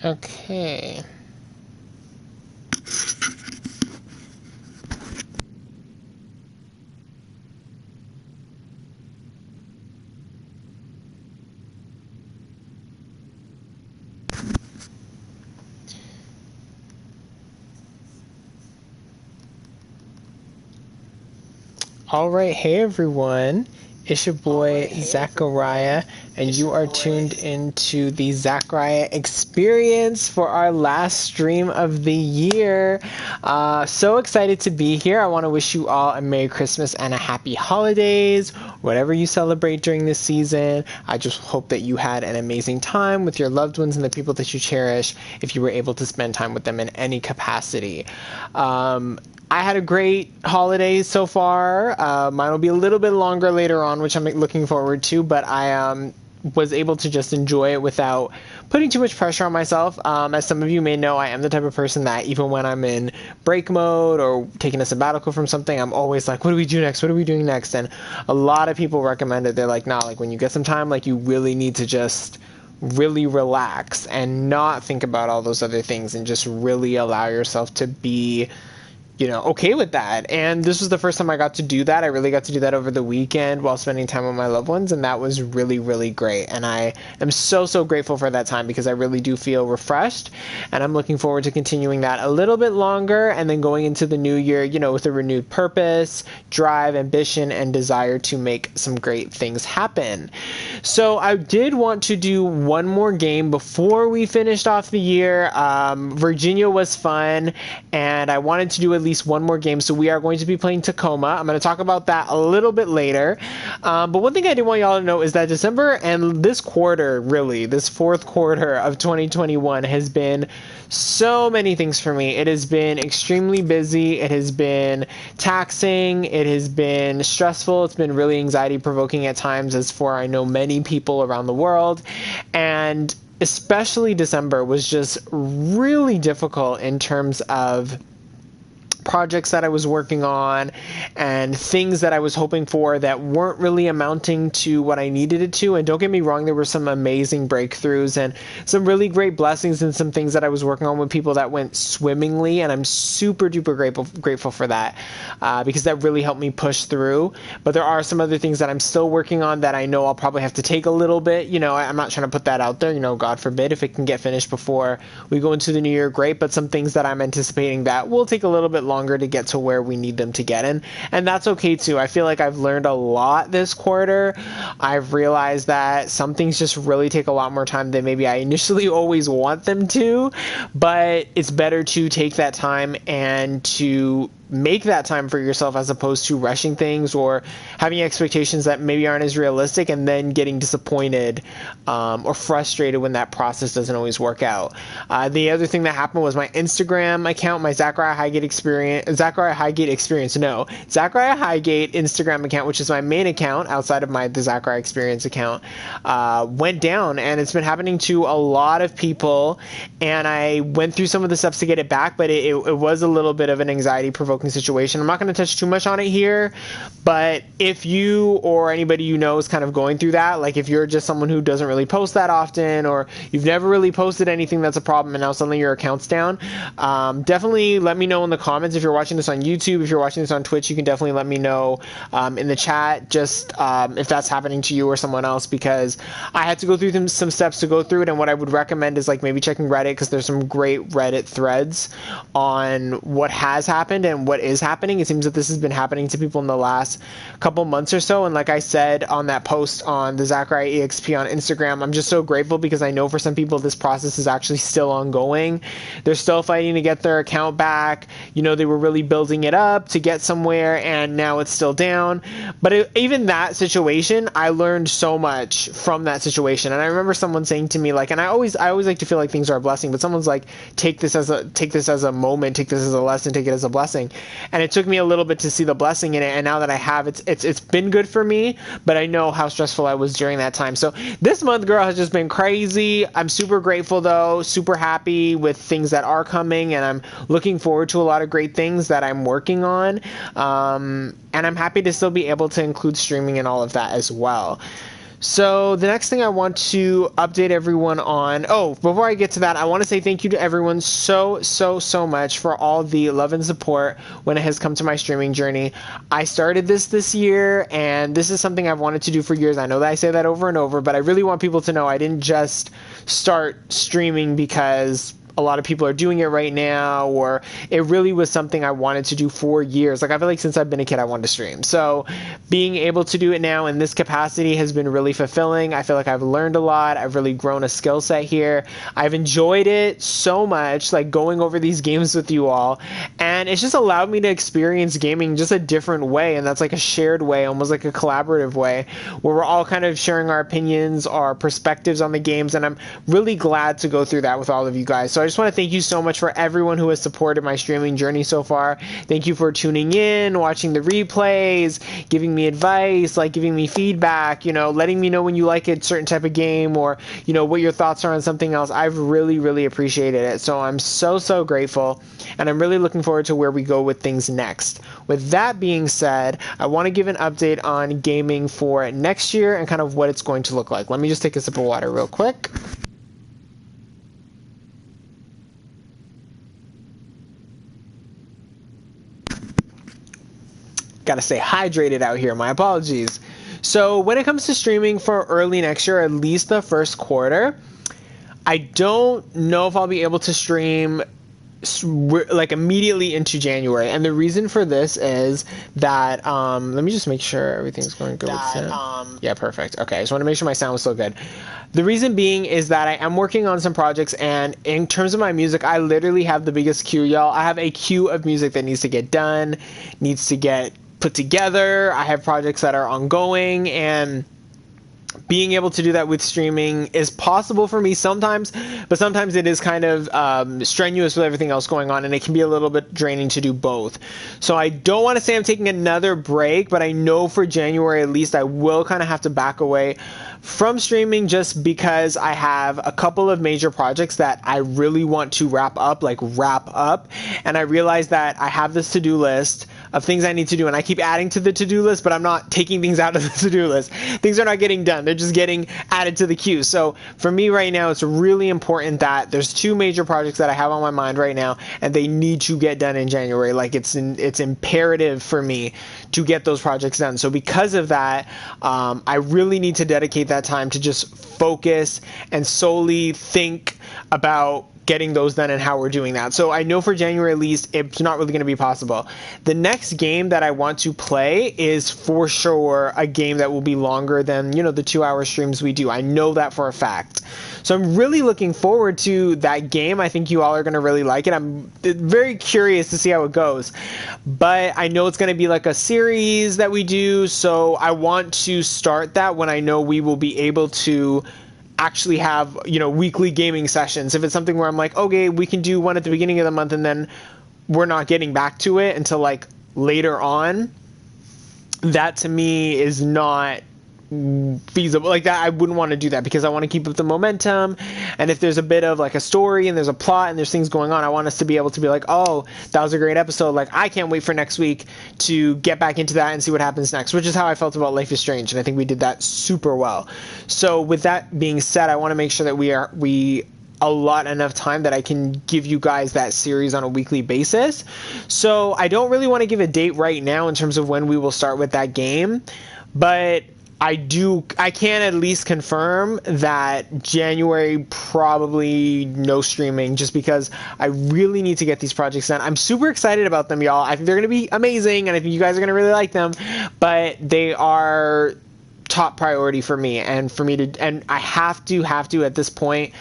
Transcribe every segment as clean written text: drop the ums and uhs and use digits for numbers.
Okay. All right, hey everyone. It's your boy Zachariah, and you are tuned into the Zachariah Experience for our last stream of the year. So excited to be here. I want to wish you all a Merry Christmas and a Happy Holidays, whatever you celebrate during this season. I just hope that you had an amazing time with your loved ones and the people that you cherish if you were able to spend time with them in any capacity. I had a great holiday so far. Mine will be a little bit longer later on, which I'm looking forward to, but I was able to just enjoy it without putting too much pressure on myself. As some of you may know, I am the type of person that even when I'm in break mode or taking a sabbatical from something, I'm always like, what do we do next? What are we doing next? And a lot of people recommend it. They're like, nah, like when you get some time, like you really need to just really relax and not think about all those other things and just really allow yourself to be okay with that. And this was the first time I got to do that. I really got to do that over the weekend while spending time with my loved ones, and that was really, really great. And I am so, so grateful for that time because I really do feel refreshed, and I'm looking forward to continuing that a little bit longer and then going into the new year, with a renewed purpose, drive, ambition, and desire to make some great things happen. So I did want to do one more game before we finished off the year. Virginia was fun, and I wanted to do at least one more game, so we are going to be playing Tacoma. I'm going to talk about that a little bit later, but one thing I do want y'all to know is that December and this quarter, really, this fourth quarter of 2021 has been so many things for me. It has been extremely busy, it has been taxing, it has been stressful, it's been really anxiety provoking at times, as for I know many people around the world, and especially December was just really difficult in terms of projects that I was working on and things that I was hoping for that weren't really amounting to what I needed it to. And don't get me wrong, there were some amazing breakthroughs and some really great blessings and some things that I was working on with people that went swimmingly, and I'm super duper grateful for that because that really helped me push through. But there are some other things that I'm still working on that I know I'll probably have to take a little bit. I'm not trying to put that out there, God forbid if it can get finished before we go into the new year, great, but some things that I'm anticipating that will take a little bit longer to get to where we need them to get in, and that's okay too. I feel like I've learned a lot this quarter. I've realized that some things just really take a lot more time than maybe I initially always want them to, but it's better to take that time and to make that time for yourself as opposed to rushing things or having expectations that maybe aren't as realistic and then getting disappointed or frustrated when that process doesn't always work out. The other thing that happened was my Instagram account, my Zachariah Highgate Experience Instagram account, which is my main account outside of the Zachariah Experience account, went down, and it's been happening to a lot of people, and I went through some of the steps to get it back, but it was a little bit of an anxiety provoking situation. I'm not going to touch too much on it here, but if you or anybody is kind of going through that, like if you're just someone who doesn't really post that often, or you've never really posted anything that's a problem and now suddenly your account's down, definitely let me know in the comments. If you're watching this on YouTube, if you're watching this on Twitch, you can definitely let me know in the chat just if that's happening to you or someone else, because I had to go through some steps to go through it, and what I would recommend is like maybe checking Reddit, because there's some great Reddit threads on what has happened and what is happening. It seems that this has been happening to people in the last couple months or so, and like I said on that post on the TheZachariahExp on Instagram, I'm just so grateful because I know for some people this process is actually still ongoing. They're still fighting to get their account back. They were really building it up to get somewhere, and now it's still down. But even that situation, I learned so much from that situation. And I remember someone saying to me, like, and I always like to feel like things are a blessing, but someone's like, take this as a moment, take this as a lesson, take it as a blessing. And it took me a little bit to see the blessing in it, and now that I have, it's been good for me, but I know how stressful I was during that time. So this month, girl, has just been crazy. I'm super grateful though, super happy with things that are coming, and I'm looking forward to a lot of great things that I'm working on, and I'm happy to still be able to include streaming and all of that as well. So the next thing I want to update everyone on, before I get to that, I want to say thank you to everyone so much for all the love and support when it has come to my streaming journey. I started this year, and this is something I've wanted to do for years. I know that I say that over and over, but I really want people to know I didn't just start streaming because a lot of people are doing it right now, or it really was something I wanted to do for years. Like, I feel like since I've been a kid, I wanted to stream. So being able to do it now in this capacity has been really fulfilling. I feel like I've learned a lot. I've really grown a skill set here. I've enjoyed it so much, like going over these games with you all. And it's just allowed me to experience gaming just a different way. And that's like a shared way, almost like a collaborative way, where we're all kind of sharing our opinions, our perspectives on the games. And I'm really glad to go through that with all of you guys. So I just want to thank you so much for everyone who has supported my streaming journey so far. Thank you for tuning in, watching the replays, giving me advice, like giving me feedback, letting me know when you like a certain type of game, or, what your thoughts are on something else. I've really appreciated it. So I'm so grateful, and I'm really looking forward to where we go with things next. With that being said, I want to give an update on gaming for next year and kind of what it's going to look like. Let me just take a sip of water real quick. Gotta stay hydrated out here. My apologies. So when it comes to streaming for early next year, at least the first quarter, I don't know if I'll be able to stream like immediately into January. And the reason for this is that let me just make sure everything's going good with sound. Yeah, perfect. Okay, I just want to make sure my sound was still good. The reason being is that I am working on some projects, and in terms of my music, I literally have the biggest queue, y'all. I have a queue of music that needs to get done, needs to get put together. I have projects that are ongoing, and being able to do that with streaming is possible for me sometimes, but sometimes it is kind of strenuous with everything else going on, and it can be a little bit draining to do both. So I don't want to say I'm taking another break, but I know for January at least I will kind of have to back away from streaming, just because I have a couple of major projects that I really want to wrap up, and I realize that I have this to-do list of things I need to do, and I keep adding to the to-do list, but I'm not taking things out of the to-do list. Things are not getting done. They're just getting added to the queue. So for me right now, it's really important that there's two major projects that I have on my mind right now, and they need to get done in January. Like, it's imperative for me to get those projects done. So because of that, I really need to dedicate that time to just focus and solely think about getting those done and how we're doing that. So I know for January at least, it's not really going to be possible. The next game that I want to play is for sure a game that will be longer than, the 2-hour streams we do. I know that for a fact. So I'm really looking forward to that game. I think you all are going to really like it. I'm very curious to see how it goes. But I know it's going to be like a series that we do, so I want to start that when I know we will be able to actually have, weekly gaming sessions. If it's something where I'm like, okay, we can do one at the beginning of the month and then we're not getting back to it until like later on, that to me is not feasible. Like that, I wouldn't want to do that, because I want to keep up the momentum. And if there's a bit of like a story and there's a plot and there's things going on, I want us to be able to be like, oh, that was a great episode. Like, I can't wait for next week to get back into that and see what happens next, which is how I felt about Life is Strange. And I think we did that super well. So with that being said, I want to make sure that we allot enough time that I can give you guys that series on a weekly basis. So I don't really want to give a date right now in terms of when we will start with that game, but I can at least confirm that January, probably no streaming, just because I really need to get these projects done. I'm super excited about them, y'all. I think they're going to be amazing, and I think you guys are going to really like them, but they are top priority for me, and I have to at this point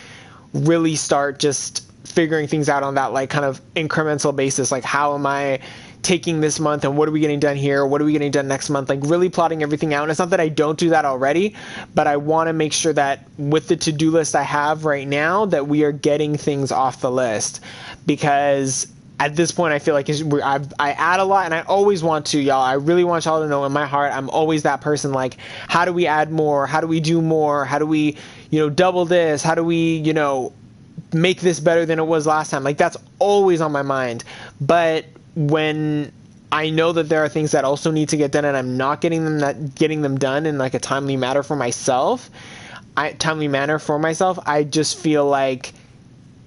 really start just figuring things out on that, like, kind of incremental basis. Like, how am I taking this month, and what are we getting done here? What are we getting done next month? Like, really plotting everything out. And it's not that I don't do that already, but I want to make sure that with the to-do list I have right now, that we are getting things off the list. Because at this point, I feel like I add a lot, and I always want to, y'all. I really want y'all to know in my heart, I'm always that person, like, how do we add more? How do we do more? How do we, double this? How do we, make this better than it was last time? Like, that's always on my mind. But when I know that there are things that also need to get done, and I'm not getting them done in like a timely manner for myself. I just feel like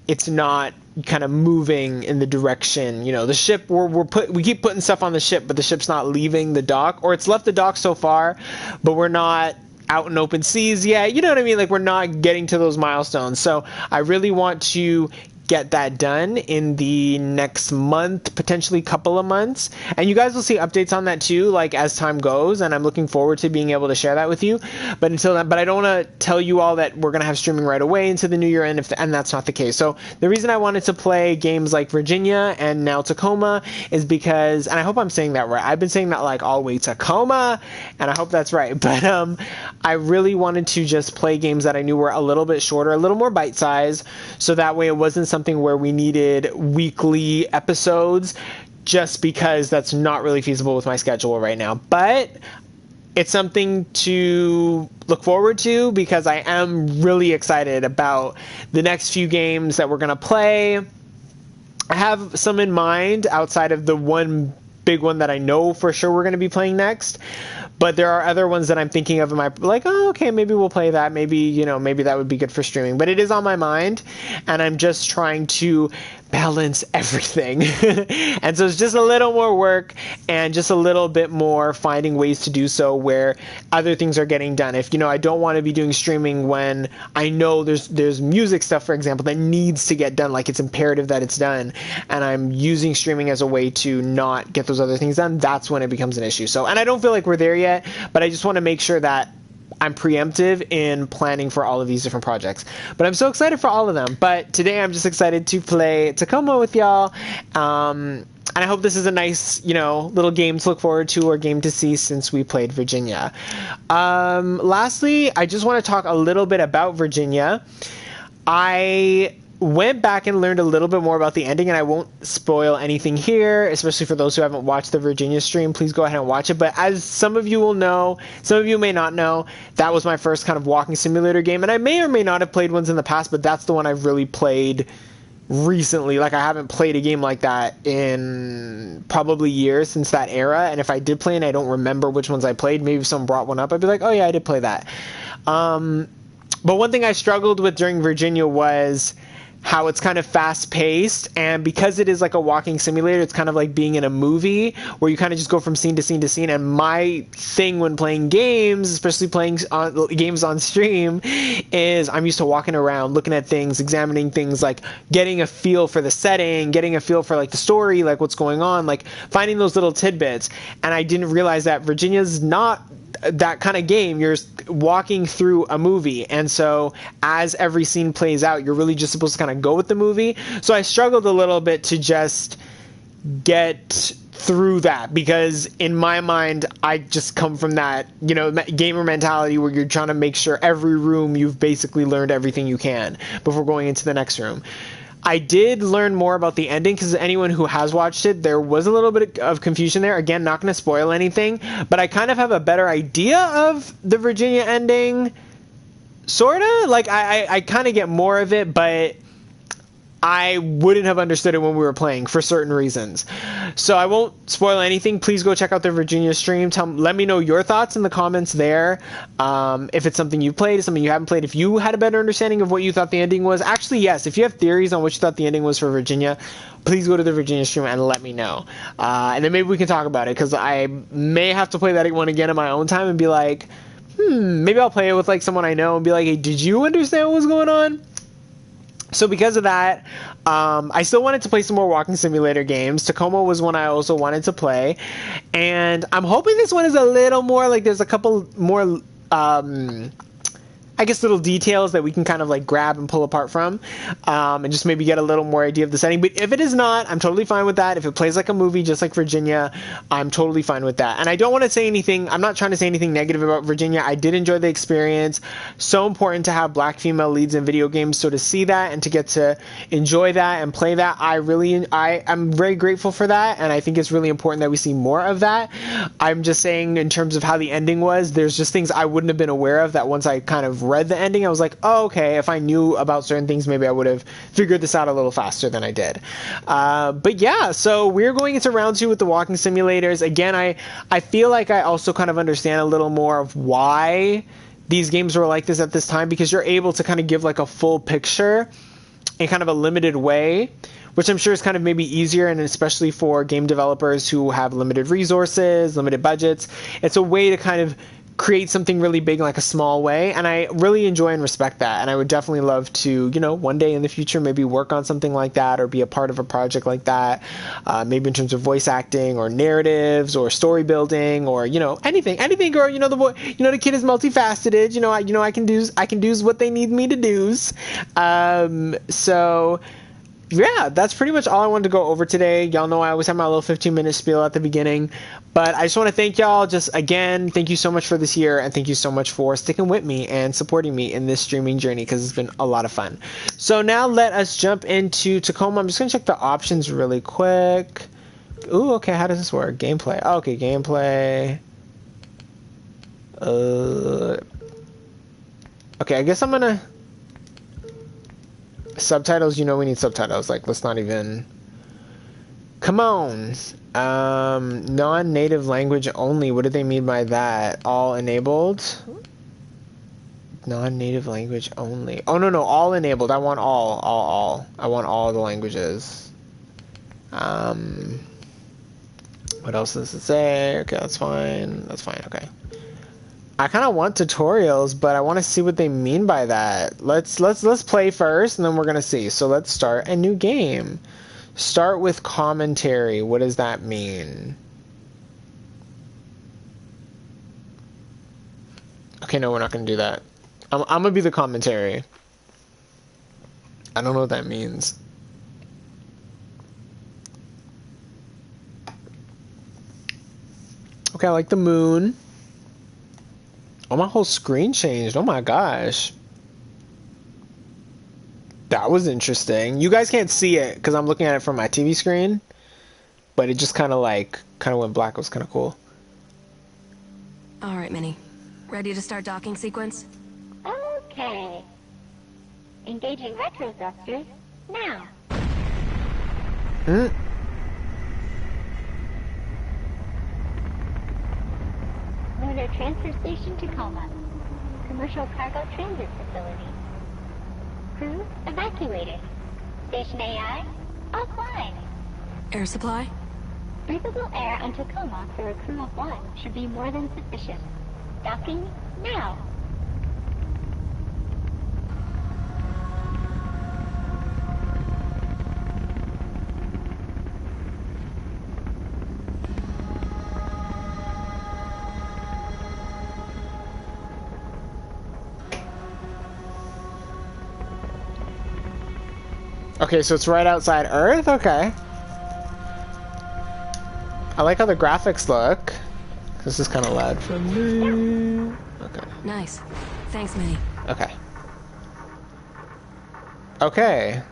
it's not kind of moving in the direction, the ship, we keep putting stuff on the ship, but the ship's not leaving the dock, or it's left the dock so far, but we're not out in open seas yet. You know what I mean? Like, we're not getting to those milestones. So I really want to get that done in the next month, potentially couple of months, and you guys will see updates on that too, like as time goes, and I'm looking forward to being able to share that with you. But until then, I don't want to tell you all that we're going to have streaming right away into the new year, and that's not the case. So the reason I wanted to play games like Virginia and now Tacoma is because, and I hope I'm saying that right, I've been saying that like all week, Tacoma, and I hope that's right, but I really wanted to just play games that I knew were a little bit shorter, a little more bite-sized, so that way it wasn't something where we needed weekly episodes, just because that's not really feasible with my schedule right now. But it's something to look forward to, because I am really excited about the next few games that we're going to play. I have some in mind outside of the one big one that I know for sure we're going to be playing next. But there are other ones that I'm thinking of in my, like, oh, okay, maybe we'll play that. Maybe, maybe that would be good for streaming. But it is on my mind, and I'm just trying to balance everything. And so it's just a little more work and just a little bit more finding ways to do so where other things are getting done. If, I don't want to be doing streaming when I know there's music stuff, for example, that needs to get done, like it's imperative that it's done, and I'm using streaming as a way to not get those other things done, that's when it becomes an issue. So, and I don't feel like we're there yet, but I just want to make sure that I'm preemptive in planning for all of these different projects. But I'm so excited for all of them. But today I'm just excited to play Tacoma with y'all. And I hope this is a nice, little game to look forward to, or game to see, since we played Virginia. Lastly, I just want to talk a little bit about Virginia. I went back and learned a little bit more about the ending, and I won't spoil anything here, especially for those who haven't watched the Virginia stream. Please go ahead and watch it. But as some of you will know, some of you may not know, that was my first kind of walking simulator game, and I may or may not have played ones in the past, but that's the one I've really played recently. Like, I haven't played a game like that in probably years, since that era, and if I did play and I don't remember which ones I played, maybe if someone brought one up, I'd be like, oh yeah, I did play that. But one thing I struggled with during Virginia was how it's kind of fast-paced, and because it is like a walking simulator, it's kind of like being in a movie where you kind of just go from scene to scene to scene. And my thing when playing games, especially playing games on stream, is I'm used to walking around, looking at things, examining things, like getting a feel for the setting, getting a feel for like the story, like what's going on, like finding those little tidbits. And I didn't realize that Virginia's not that kind of game. You're walking through a movie, and so as every scene plays out, you're really just supposed to kind of go with the movie. So I struggled a little bit to just get through that, because in my mind, I just come from that, gamer mentality where you're trying to make sure every room you've basically learned everything you can before going into the next room. I did learn more about the ending, because anyone who has watched it, there was a little bit of confusion there. Again, not going to spoil anything, but I kind of have a better idea of the Virginia ending, sort of. Like, I kind of get more of it, but I wouldn't have understood it when we were playing for certain reasons. So I won't spoil anything. Please go check out the Virginia stream. Let me know your thoughts in the comments there. If it's something you played, something you haven't played, if you had a better understanding of what you thought the ending was. Actually, yes, if you have theories on what you thought the ending was for Virginia, please go to the Virginia stream and let me know. And then maybe we can talk about it, because I may have to play that one again in my own time and be like, maybe I'll play it with like someone I know and be like, hey, did you understand what was going on? So because of that, I still wanted to play some more walking simulator games. Tacoma was one I also wanted to play. And I'm hoping this one is a little more, like, there's a couple more, I guess, little details that we can kind of like grab and pull apart from, and just maybe get a little more idea of the setting. But if it is not, I'm totally fine with that. If it plays like a movie, just like Virginia, I'm totally fine with that. And I don't want to say anything, I'm not trying to say anything negative about Virginia. I did enjoy the experience. So important to have black female leads in video games. So to see that and to get to enjoy that and play that, I'm very grateful for that. And I think it's really important that we see more of that. I'm just saying, in terms of how the ending was, there's just things I wouldn't have been aware of that once I kind of read the ending, I was like, oh, okay, if I knew about certain things, maybe I would have figured this out a little faster than I did. But yeah, so we're going into round 2 with the walking simulators. Again, I feel like I also kind of understand a little more of why these games were like this at this time, because you're able to kind of give like a full picture in kind of a limited way, which I'm sure is kind of maybe easier, and especially for game developers who have limited resources, limited budgets. It's a way to kind of create something really big in like a small way, and I really enjoy and respect that, and I would definitely love to, you know, one day in the future maybe work on something like that or be a part of a project like that, maybe in terms of voice acting or narratives or story building or, you know, anything, girl. You know, the boy, you know, the kid is multifaceted. I can do what they need me to do. So yeah, that's pretty much all I wanted to go over today. Y'all know I always have my little 15-minute spiel at the beginning, but I just want to thank y'all. Just again, thank you so much for this year, and thank you so much for sticking with me and supporting me in this streaming journey, because it's been a lot of fun. So now let us jump into Tacoma. I'm just going to check the options really quick. Ooh, okay, how does this work? Gameplay. Oh, okay, gameplay. Okay, I guess I'm going to... Subtitles, you know we need subtitles. Like, let's not even... Come on! Non-native language only. What do they mean by that? All enabled? Non-native language only. Oh, no, all enabled. I want all. I want all the languages. What else does it say? Okay, that's fine. Okay. I kind of want tutorials, but I want to see what they mean by that. Let's play first, and then we're gonna see. So let's start a new game. Start with commentary. What does that mean? Okay, no, we're not gonna do that. I'm gonna be the commentary. I don't know what that means. Okay, I like the moon. Oh, my whole screen changed. Oh my gosh. That was interesting. You guys can't see it because I'm looking at it from my TV screen, but it just kind of went black. It was kind of cool. All right, Minnie. Ready to start docking sequence? Okay. Engaging retro thrusters now. Lunar Transfer Station, Tacoma. Commercial Cargo Transit Facility. Crew evacuated. Station AI offline. Air supply? Breathable air on Tacoma for a crew of 1 should be more than sufficient. Docking now. Okay, so it's right outside Earth? Okay. I like how the graphics look. This is kind of loud for me. Okay. Nice. Thanks, Minnie. Okay. Okay.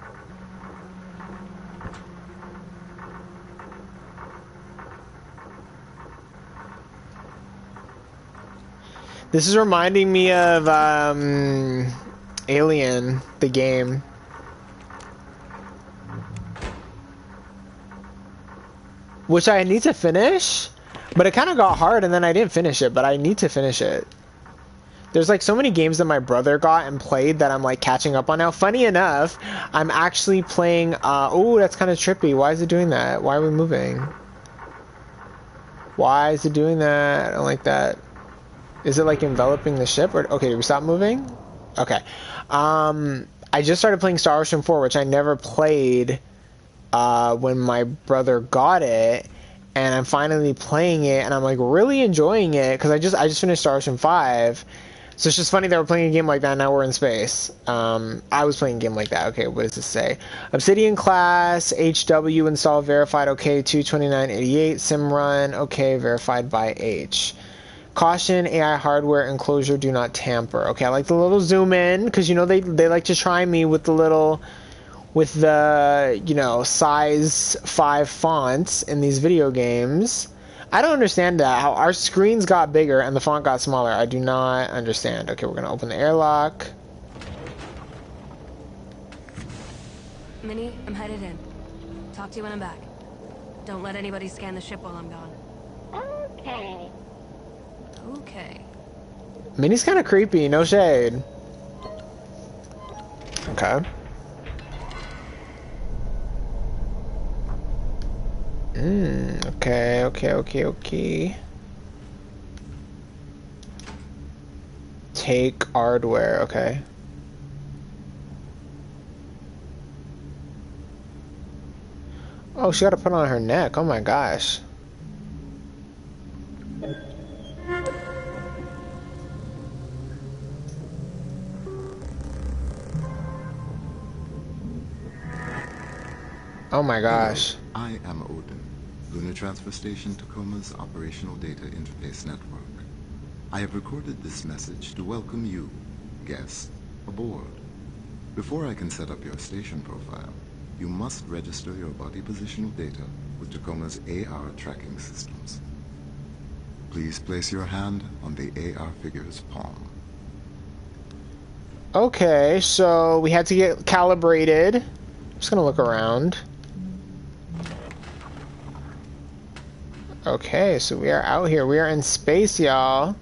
This is reminding me of Alien, the game. Which I need to finish, but it kind of got hard and then I didn't finish it, but I need to finish it. There's like so many games that my brother got and played that I'm like catching up on now. Funny enough, I'm actually playing, oh, that's kind of trippy. Why is it doing that? Why are we moving? Why is it doing that? I don't like that. Is it like enveloping the ship? Or okay, did we stop moving? Okay. I just started playing Star Ocean 4, which I never played when my brother got it, and I'm finally playing it, and I'm like really enjoying it because I just finished Star Ocean 5. So it's just funny that we're playing a game like that. Now we're in space. I was playing a game like that. Okay, what does this say? Obsidian class, HW install verified. Okay, 22988 sim run. Okay, verified by H. Caution, AI hardware enclosure, do not tamper. Okay, I like the little zoom in because you know they like to try me with the little. With the, you know, size 5 fonts in these video games. I don't understand that. How our screens got bigger and the font got smaller. I do not understand. Okay, we're gonna open the airlock. Minnie, I'm headed in. Talk to you when I'm back. Don't let anybody scan the ship while I'm gone. Okay. Okay. Minnie's kind of creepy. No shade. Okay. Okay. Take hardware, okay. Oh, she got to put on her neck. Oh my gosh. Oh my gosh. Hello, I am Odin, Lunar Transfer Station Tacoma's Operational Data Interface Network. I have recorded this message to welcome you, guests, aboard. Before I can set up your station profile, you must register your body positional data with Tacoma's AR tracking systems. Please place your hand on the AR figure's palm. Okay, so we had to get calibrated. I'm just gonna look around. Okay, so we are out here. We are in space, y'all.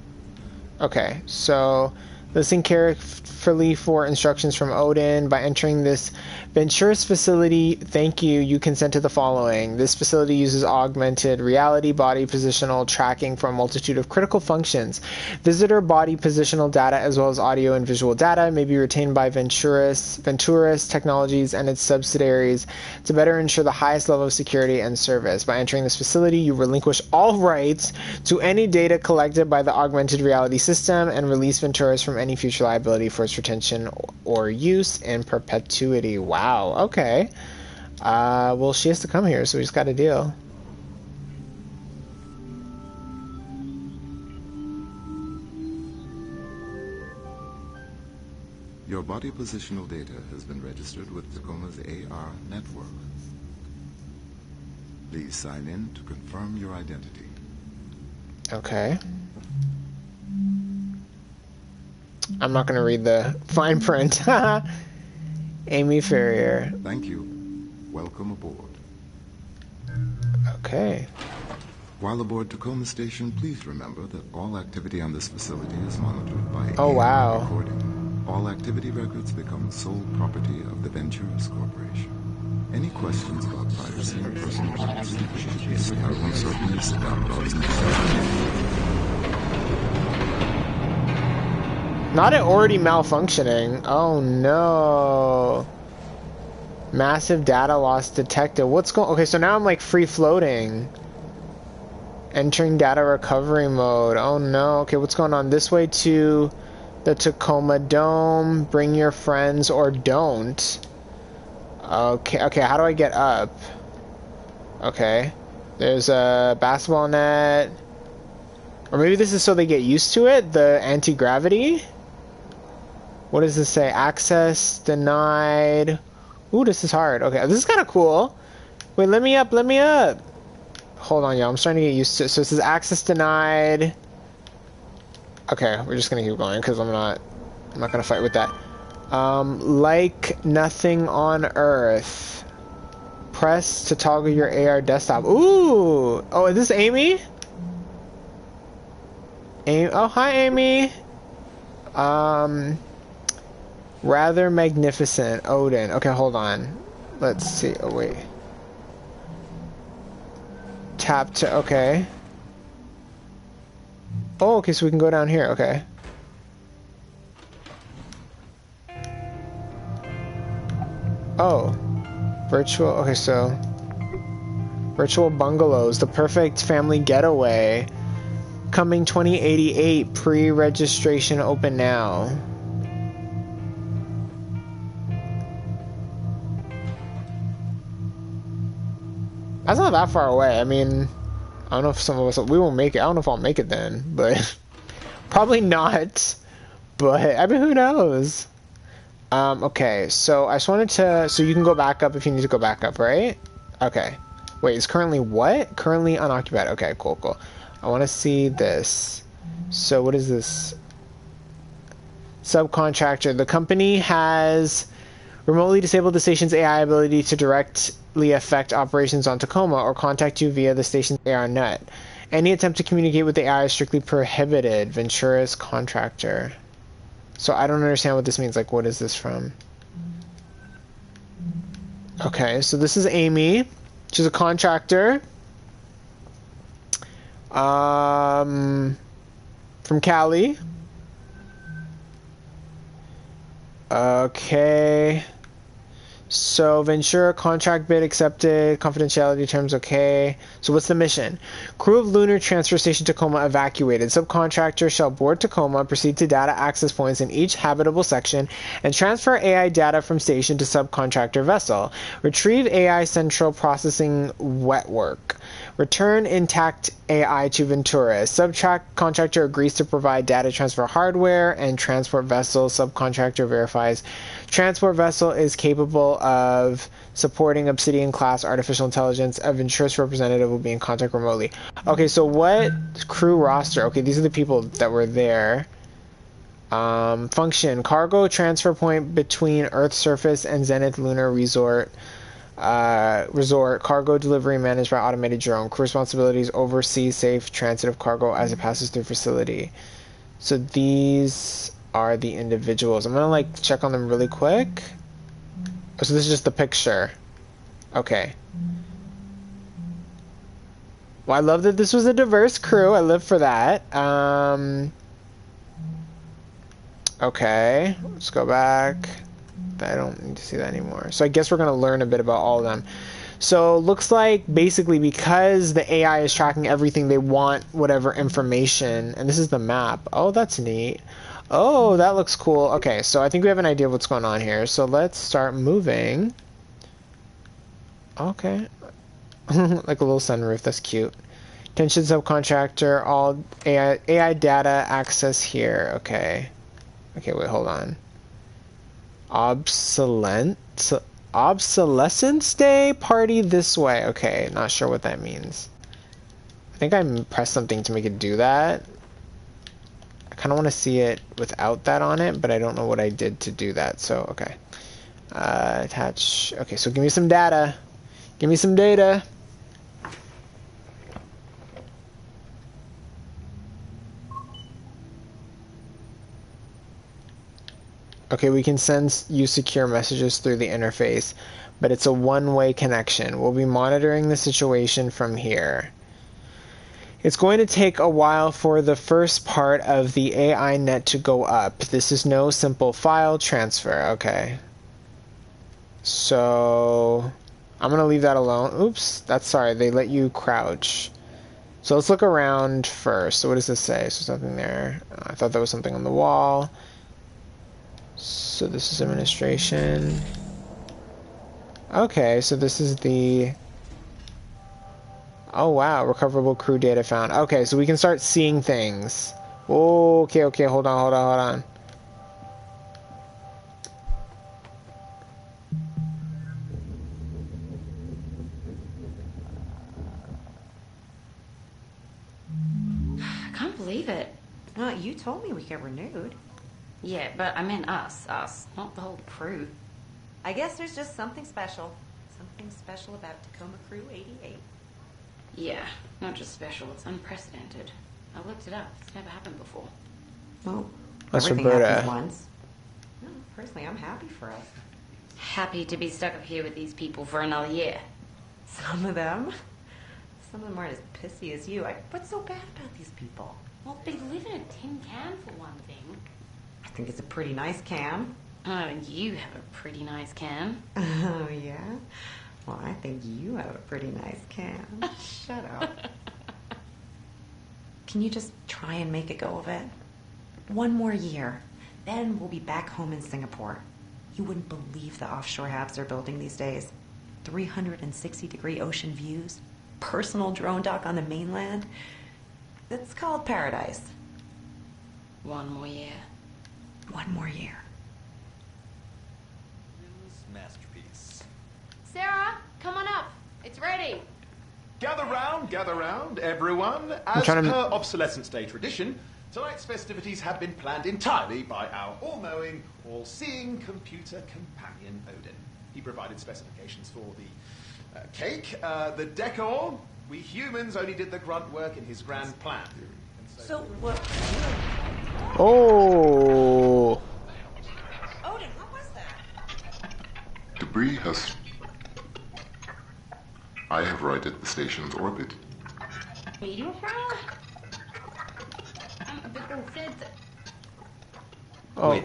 Okay, so listen carefully for instructions from Odin. By entering this Venturis facility, thank you, you consent to the following. This facility uses augmented reality body positional tracking for a multitude of critical functions. Visitor body positional data as well as audio and visual data may be retained by Venturis Technologies and its subsidiaries to better ensure the highest level of security and service. By entering this facility, you relinquish all rights to any data collected by the augmented reality system and release Venturis from any future liability for its retention or use in perpetuity. Wow, okay. Well, she has to come here, so we just got a deal. Your body positional data has been registered with Tacoma's AR network. Please sign in to confirm your identity. Okay. I'm not going to read the fine print. Amy Ferrier. Thank you. Welcome aboard. Okay. While aboard Tacoma Station, please remember that all activity on this facility is monitored by Oh, AR wow. recording. All activity records become sole property of the Venturis Corporation. Any questions about privacy and personal rights? Everyone certainly sit down, dogs and Not it already malfunctioning. Oh no. Massive data loss detected. What's going? Okay, so now I'm like free floating. Entering data recovery mode. Oh no. Okay, what's going on? This way to the Tacoma Dome. Bring your friends or don't. Okay, how do I get up? Okay. There's a basketball net. Or maybe this is so they get used to it, the anti-gravity? What does this say? Access denied. Ooh, this is hard. Okay, this is kind of cool. Wait, let me up. Hold on, y'all. I'm starting to get used to it. So it says access denied. Okay, we're just gonna keep going because I'm not gonna fight with that. Like nothing on Earth. Press to toggle your AR desktop. Ooh! Oh, is this Amy? Oh, hi, Amy. Rather magnificent. Odin. Okay, hold on. Let's see. Oh, wait. Tap to... Okay. Oh, okay, so we can go down here. Okay. Oh. Virtual... Okay, so... Virtual bungalows. The perfect family getaway. Coming 2088. Pre-registration open now. That's not that far away. I mean, I don't know if some of us... We won't make it. I don't know if I'll make it then, but... Probably not. But, I mean, who knows? Okay, so I just wanted to... So you can go back up if you need to go back up, right? Okay. Wait, is currently what? Currently unoccupied. Okay, cool, cool. I want to see this. So what is this? Subcontractor. The company has remotely disabled the station's AI ability to directly affect operations on Tacoma or contact you via the station's AR net. Any attempt to communicate with the AI is strictly prohibited. Ventura's contractor. So I don't understand what this means. Like, what is this from? Okay, so this is Amy. She's a contractor. From Cali. Okay. So Ventura contract bid accepted, confidentiality terms okay. So what's the mission? Crew of Lunar Transfer Station Tacoma evacuated. Subcontractor shall board Tacoma, proceed to data access points in each habitable section, and transfer AI data from station to subcontractor vessel. Retrieve AI central processing wet work. Return intact AI to Ventura. Subcontractor agrees to provide data transfer hardware and transport vessel. Subcontractor verifies transport vessel is capable of supporting Obsidian-class artificial intelligence. A Ventura's representative will be in contact remotely. Okay, so what crew roster? Okay, these are the people that were there. Function. Cargo transfer point between Earth surface and Zenith Lunar Resort. Cargo delivery managed by automated drone. Crew responsibilities oversee safe transit of cargo as it passes through facility. So these are the individuals. I'm gonna like check on them really quick. Oh, so this is just the picture. Okay. Well, I love that this was a diverse crew. I live for that. Okay, let's go back. I don't need to see that anymore. So I guess we're gonna learn a bit about all of them. So looks like basically because the AI is tracking everything, they want whatever information. And this is the map. Oh, that's neat. Oh, that looks cool. Okay, so I think we have an idea of what's going on here. So let's start moving. Okay. Like a little sunroof. That's cute. Attention subcontractor. All AI data access here. Okay. Okay, wait, hold on. Obsolescence day party this way. Okay, not sure what that means. I think I pressed something to make it do that. I kind of want to see it without that on it, but I don't know what I did to do that. So, okay. Attach. Okay, so give me some data. Give me some data. Okay, we can send you secure messages through the interface, but it's a one-way connection. We'll be monitoring the situation from here. It's going to take a while for the first part of the AI net to go up. This is no simple file transfer. Okay. So I'm going to leave that alone. Oops, that's sorry. They let you crouch. So let's look around first. So what does this say? So something there. I thought there was something on the wall. So this is administration. Okay, so this is the... Oh wow, recoverable crew data found. Okay, so we can start seeing things. Okay, okay, hold on. I can't believe it. Well, you told me we get renewed. Yeah, but I meant us, not the whole crew. I guess there's just something special. Something special about Tacoma Crew 88. Yeah, not just special, it's unprecedented. I looked it up. It's never happened before. Well, That's everything Roberta. happens once. No, personally, I'm happy for us. Happy to be stuck up here with these people for another year. Some of them aren't as pissy as you. What's so bad about these people? Well, they live in a tin can for one thing. I think it's a pretty nice can. Oh, and you have a pretty nice can. Oh, yeah? Well, I think you have a pretty nice can. Shut up. Can you just try and make a go of it? One more year. Then we'll be back home in Singapore. You wouldn't believe the offshore habs they're building these days. 360-degree ocean views. Personal drone dock on the mainland. It's called paradise. One more year. One more year. Masterpiece. Sarah, come on up. It's ready. Gather round, everyone. As per Obsolescence Day tradition, tonight's festivities have been planned entirely by our all-knowing, all-seeing computer companion, Odin. He provided specifications for the cake, the decor. We humans only did the grunt work in his grand plan. So what? Oh. Odin, what was that? Debris has... I have righted the station's orbit. Radio file? But they said that... Oh. Wait,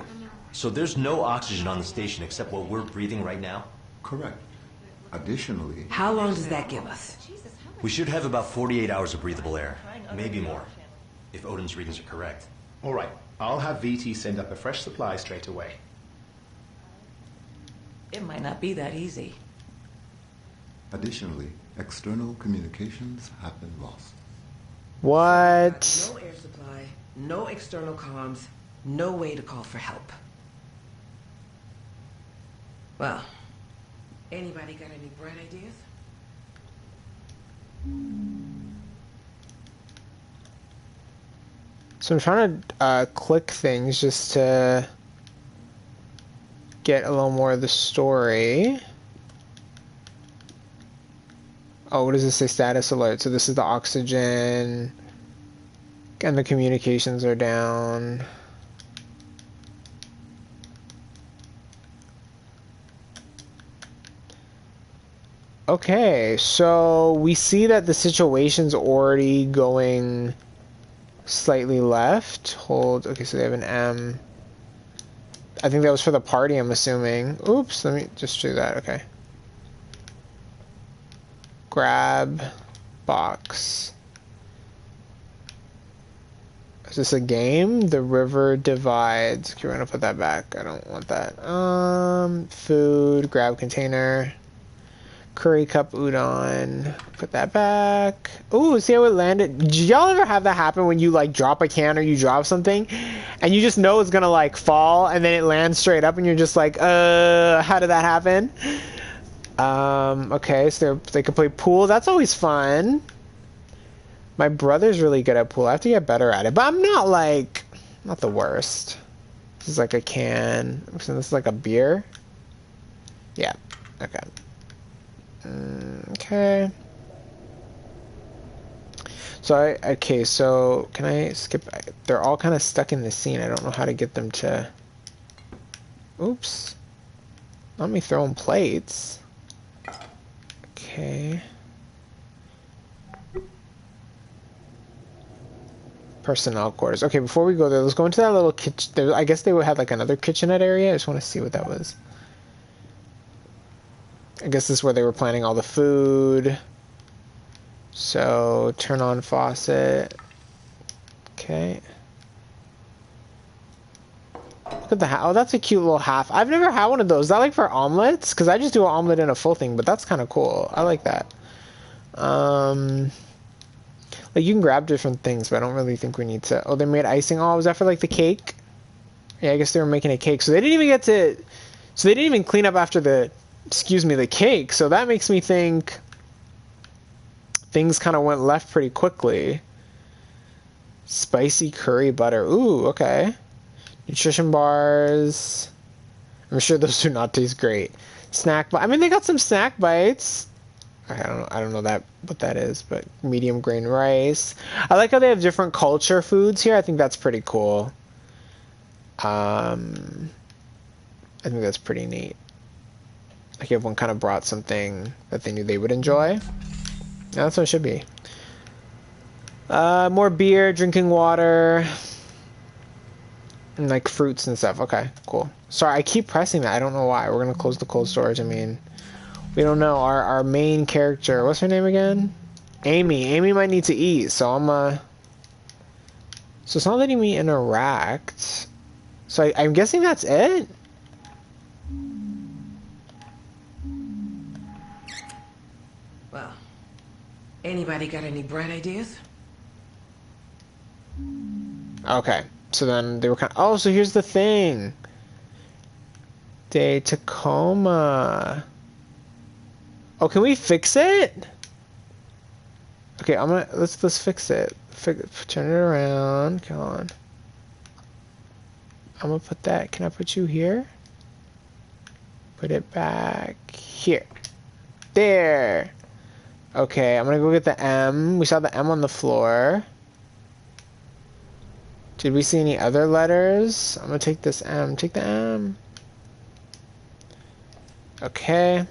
so there's no oxygen on the station except what we're breathing right now? Correct. Additionally... How long does that give us? We should have about 48 hours of breathable air. Maybe more, if Odin's readings are correct. All right, I'll have VT send up a fresh supply straight away. It might not be that easy. Additionally, external communications have been lost. What? No air supply, no external comms, no way to call for help. Well, anybody got any bright ideas? So I'm trying to click things just to get a little more of the story. Oh, what does this say? Status alert. So this is the oxygen, and the communications are down. Okay, so we see that the situation's already going slightly left. Hold. Okay, so they have an M. I think that was for the party, I'm assuming. Oops, let me just do that. Okay. Grab box. Is this a game? The river divides. Okay, we're gonna put that back. I don't want that. Food, grab container. Curry cup udon. Put that back. Ooh, see how it landed? Did y'all ever have that happen when you like drop a can or you drop something and you just know it's gonna like fall and then it lands straight up and you're just like, how did that happen? Okay, so they can play pool. That's always fun. My brother's really good at pool. I have to get better at it, but I'm not like, not the worst. This is like a can. So this is like a beer. Yeah. Okay. Okay. So okay, so can I skip? They're all kind of stuck in the scene. I don't know how to get them to... Oops. Let me throw them plates. Okay. Personnel quarters. Okay, before we go there, let's go into that little kitchen. I guess they would have like another kitchenette area. I just want to see what that was. I guess this is where they were planning all the food. So, turn on faucet. Okay. Look at the oh, that's a cute little half. I've never had one of those. Is that like for omelets? Because I just do an omelet in a full thing, but that's kind of cool. I like that. Like you can grab different things, but I don't really think we need to. Oh, they made icing. Oh, was that for like the cake? Yeah, I guess they were making a cake. So they didn't even get to... So they didn't even clean up after the... Excuse me, the cake. So that makes me think things kind of went left pretty quickly. Spicy curry butter. Ooh, okay. Nutrition bars. I'm sure those do not taste great. Snack I mean, they got some snack bites. I don't know that what that is, but medium grain rice. I like how they have different culture foods here. I think that's pretty cool. I think that's pretty neat. Like everyone kind of brought something that they knew they would enjoy. Yeah, that's what it should be. More beer, drinking water, and like fruits and stuff. Okay, cool. Sorry, I keep pressing that. I don't know why. We're gonna close the cold storage. I mean, we don't know. Our main character, what's her name again? Amy. Amy might need to eat, so so it's not letting me interact. So I'm guessing that's it? Well, anybody got any bright ideas? Okay, so then they were kind of... Oh, so here's the thing. Tacoma. Oh, can we fix it? Okay, let's fix it. Turn it around. Come on. I'm gonna put that. Can I put you here? Put it back here. There. Okay, I'm gonna go get the M. We saw the M on the floor. Did we see any other letters? I'm gonna take this M. Take the M. Okay.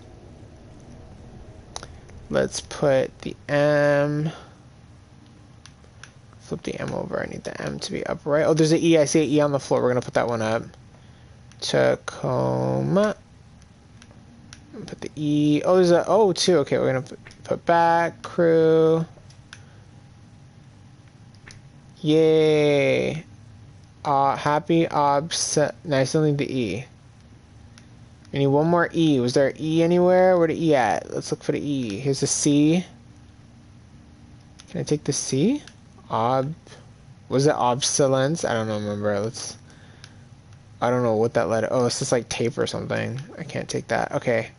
Let's put the M. Flip the M over. I need the M to be upright. Oh, there's an E. I see an E on the floor. We're gonna put that one up. Tacoma. Put the E. Oh, there's a O too. Okay, we're gonna put back crew. Yay. Happy obs. Nice, only the E. We need one more E. Was there an E anywhere? Where the E at? Let's look for the E. Here's the C. Can I take the C? Was it obsolence? I don't remember. I don't know what that letter. Oh, it's just like tape or something. I can't take that. Okay.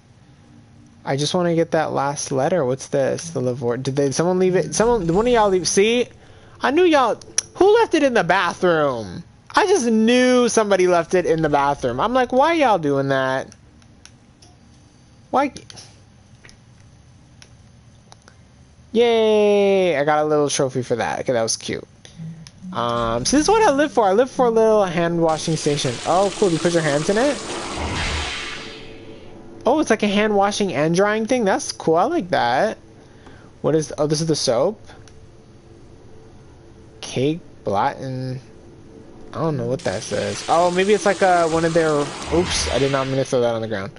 I just want to get that last letter. What's this? The Livor. Did someone leave it? One of y'all leave. See? I knew y'all. Who left it in the bathroom? I just knew somebody left it in the bathroom. I'm like, why y'all doing that? Why? Yay! I got a little trophy for that. Okay, that was cute. So this is what I live for. I live for a little hand washing station. Oh, cool. You put your hands in it? Oh, it's like a hand washing and drying thing? That's cool. I like that. What is... Oh, this is the soap? Cake, Blatten... I don't know what that says. Oh, maybe it's like one of their... Oops, I did not mean to throw that on the ground.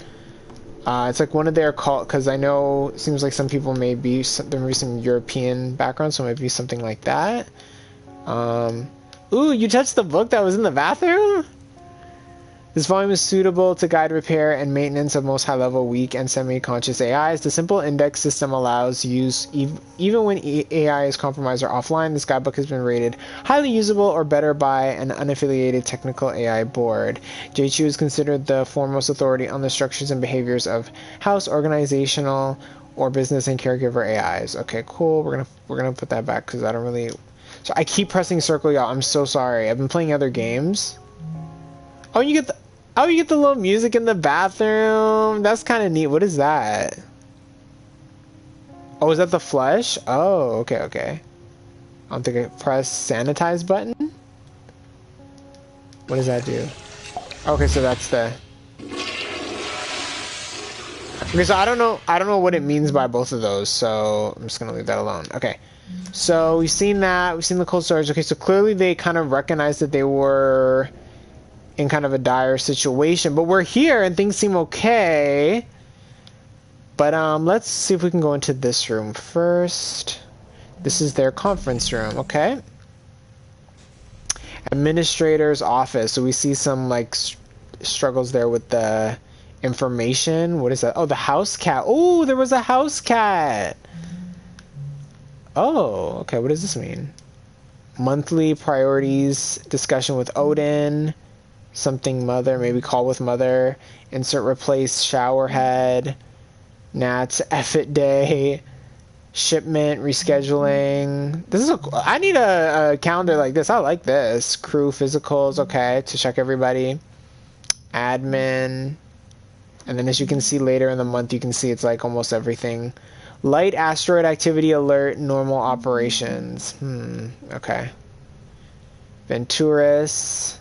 It's like one of their cult... Because I know it seems like some people there may be some European background, so maybe something like that. Ooh, you touched the book that was in the bathroom? This volume is suitable to guide repair and maintenance of most high-level, weak, and semi-conscious AIs. The simple index system allows use even when AI is compromised or offline. This guidebook has been rated highly usable or better by an unaffiliated technical AI board. JHU is considered the foremost authority on the structures and behaviors of house, organizational, or business and caregiver AIs. Okay, cool. We're gonna put that back because I don't really... So I keep pressing circle, y'all. I'm so sorry. I've been playing other games. Oh, you get the little music in the bathroom. That's kind of neat. What is that? Oh, is that the flush? Oh, okay. I don't think I press sanitize button. What does that do? Okay, so that's the... Okay, so I don't know what it means by both of those, so I'm just gonna leave that alone. Okay. So we've seen that. We've seen the cold storage. Okay, so clearly they kind of recognized that they were in kind of a dire situation, but we're here and things seem okay. But let's see if we can go into this room first. This is their conference room. Okay. Administrator's office. So we see some like struggles there with the information. What is that? Oh, the house cat. Oh, there was a house cat. Oh, okay. What does this mean? Monthly priorities discussion with Odin. Something mother, maybe call with mother. Insert replace shower head. Nats effort day. Shipment rescheduling. I need a calendar like this. I like this. Crew physicals, okay, to check everybody. Admin. And then as you can see later in the month, you can see it's like almost everything. Light asteroid activity alert, normal operations. Okay. Venturis.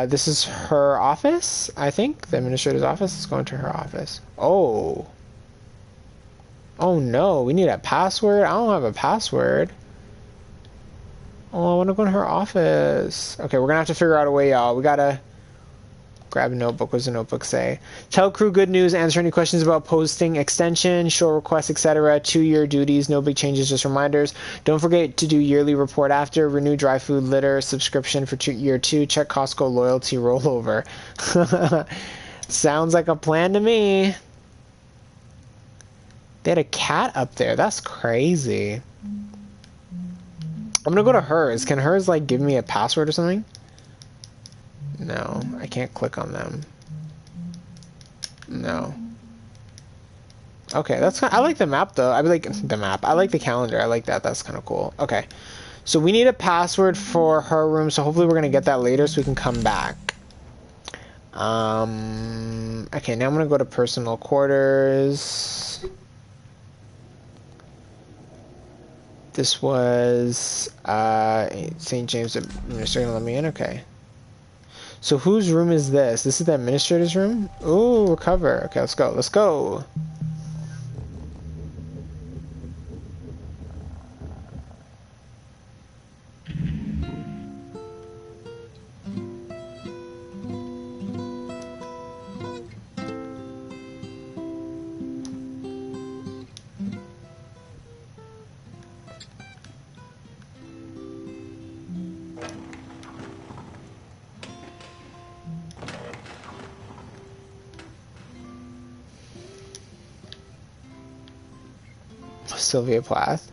This is her office, I think. The administrator's office. Let's go into her office. Oh. Oh no, we need a password? I don't have a password. Oh, I want to go in her office. Okay, we're gonna have to figure out a way, y'all. We gotta grab a notebook. What does the notebook say? Tell crew good news, answer any questions about posting extension, show requests, etc. 2-year duties, no big changes, just reminders. Don't forget to do yearly report after, renew dry food litter, subscription for year 2, check Costco loyalty rollover. Sounds like a plan to me. They had a cat up there. That's crazy. I'm gonna go to hers. Can hers like give me a password or something? No, I can't click on them. No. Okay, that's I like the map though. I like the map. I like the calendar. I like that. That's kind of cool. Okay, so we need a password for her room. So hopefully we're gonna get that later so we can come back. Okay, now I'm gonna go to personal quarters. This was St. James Administrator. Let me in. Okay. So whose room is this? This is the administrator's room? Ooh, recover. Okay, let's go. Let's go. Sylvia Plath.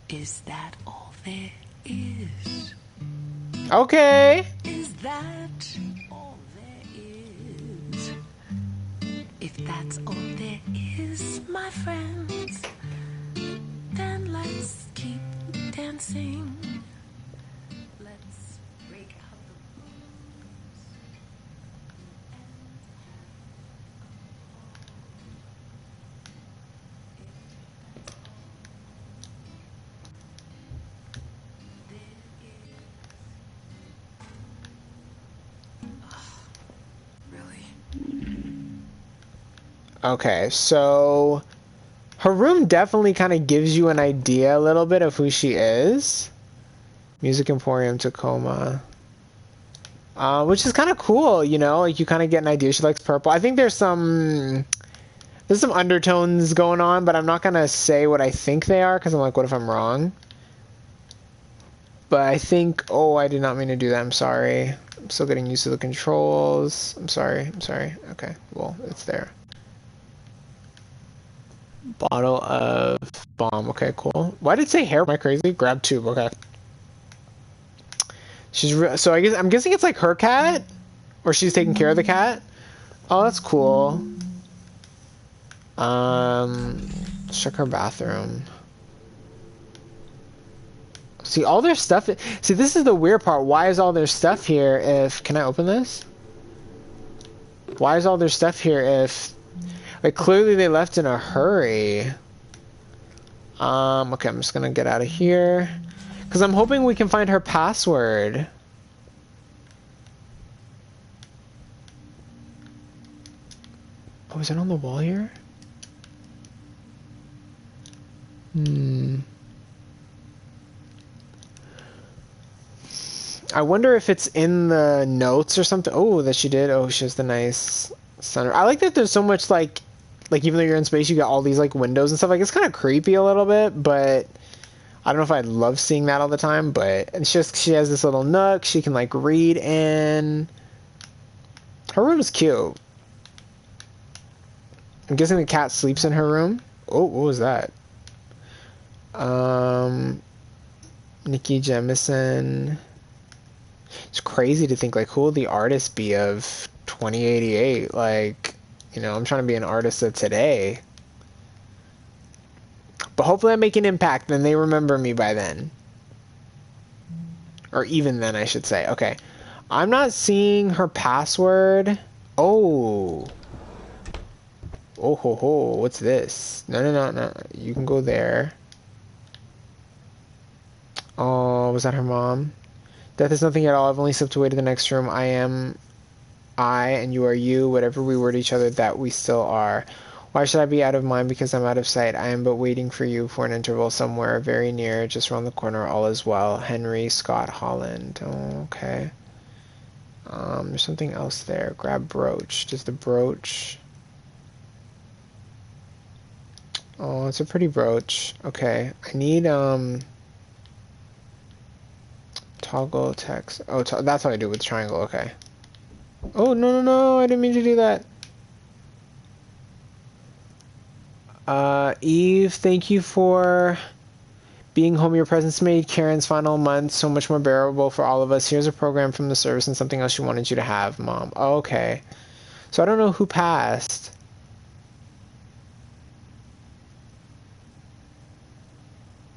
Is that all there is? Okay. Is that all there is? If that's all there is, my friends, then let's keep dancing. Let's break out the Okay, so her room definitely kind of gives you an idea a little bit of who she is. Music Emporium, Tacoma. Which is kind of cool, you know, like you kind of get an idea. She likes purple. I think there's some undertones going on, but I'm not gonna say what I think they are because I'm like, what if I'm wrong? But I think, oh, I did not mean to do that. I'm sorry. I'm still getting used to the controls. I'm sorry. I'm sorry. Okay, well, it's there. Bottle of bomb. Okay, cool. Why did it say hair? Am I crazy? Grab tube. Okay. So I'm guessing it's like her cat, or she's taking care of the cat. Oh, that's cool. Let's check her bathroom. See, all their stuff. See, this is the weird part. Why is all their stuff here if... Can I open this? Why is all their stuff here if... Like, clearly they left in a hurry. Okay, I'm just gonna get out of here. Because I'm hoping we can find her password. Oh, is it on the wall here? I wonder if it's in the notes or something. Oh, that she did. Oh, she has the nice center. I like that there's so much, like even though you're in space, you got all these, like, windows and stuff. Like, it's kind of creepy a little bit, but I don't know if I'd love seeing that all the time, but it's just, she has this little nook. She can, like, read in. Her room's cute. I'm guessing the cat sleeps in her room. Oh, what was that? Nikki Jemison. It's crazy to think, like, who will the artist be of 2088? Like, you know, I'm trying to be an artist of today. But hopefully I make an impact, then they remember me by then. Or even then, I should say. Okay. I'm not seeing her password. Oh. Oh ho ho. What's this? No. You can go there. Oh, was that her mom? Death is nothing at all. I've only slipped away to the next room. I am I, and you are you. Whatever we were to each other, that we still are. Why should I be out of mind because I'm out of sight? I am but waiting for you for an interval somewhere very near, just around the corner. All is well. Henry Scott Holland. Oh, okay. There's something else there. Grab brooch. Does the brooch... Oh, it's a pretty brooch. Okay. I need, toggle text. Oh, that's how I do it with triangle. Okay. Oh, no. I didn't mean to do that. Eve, thank you for Being home, your presence made Karen's final month so much more bearable for all of us. Here's a program from the service and something else she wanted you to have, Mom. Oh, okay. So I don't know who passed.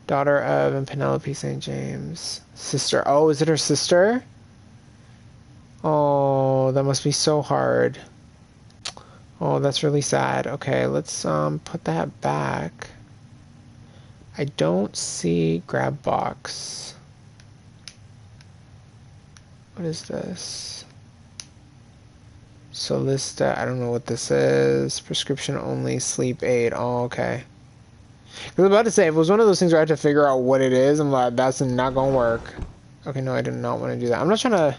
Daughter of and Penelope St. James. Sister. Oh, is it her sister? Oh, that must be so hard. Oh, that's really sad. Okay, let's put that back. I don't see grab box. What is this? Solista, I don't know what this is. Prescription only, sleep aid. Oh, okay. I was about to say, if it was one of those things where I had to figure out what it is, I'm like, that's not gonna work. Okay, no, I did not want to do that. I'm not trying to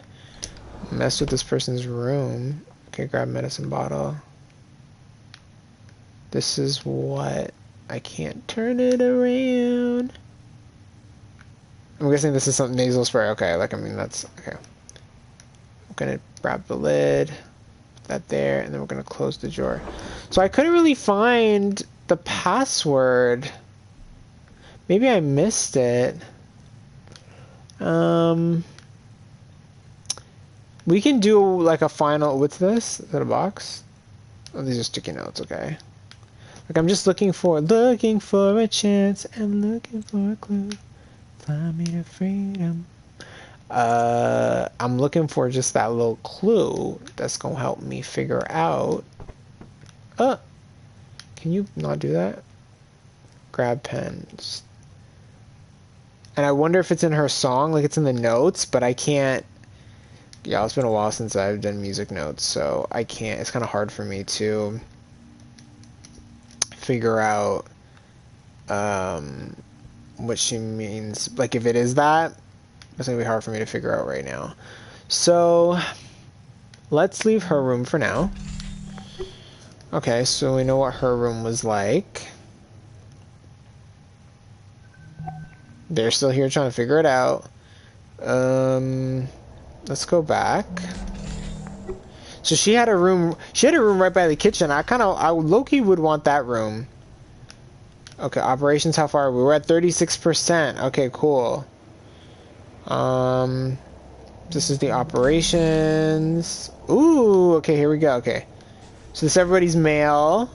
mess with this person's room. Okay, grab medicine bottle. This is what... I can't turn it around. I'm guessing this is some nasal spray. Okay, like, I mean, that's... Okay. I'm gonna grab the lid. Put that there, and then we're gonna close the drawer. So I couldn't really find the password. Maybe I missed it. We can do, like, a final... What's this? Is that a box? Oh, these are sticky notes, okay. Like, I'm just looking for a chance. I'm looking for a clue. Fly me to freedom. I'm looking for just that little clue that's gonna help me figure out. Can you not do that? Grab pens. And I wonder if it's in her song, like it's in the notes, but I can't. Yeah, it's been a while since I've done music notes, so I can't. It's kind of hard for me to figure out what she means. Like, if it is that, it's gonna be hard for me to figure out right now. So let's leave her room for now. Okay, so we know what her room was like. They're still here trying to figure it out. Let's go back. So she had a room right by the kitchen. I low-key would want that room. Okay, operations, how far are we? We're at 36%. Okay, cool. This is the operations. Ooh, okay, here we go. Okay. So this is everybody's mail.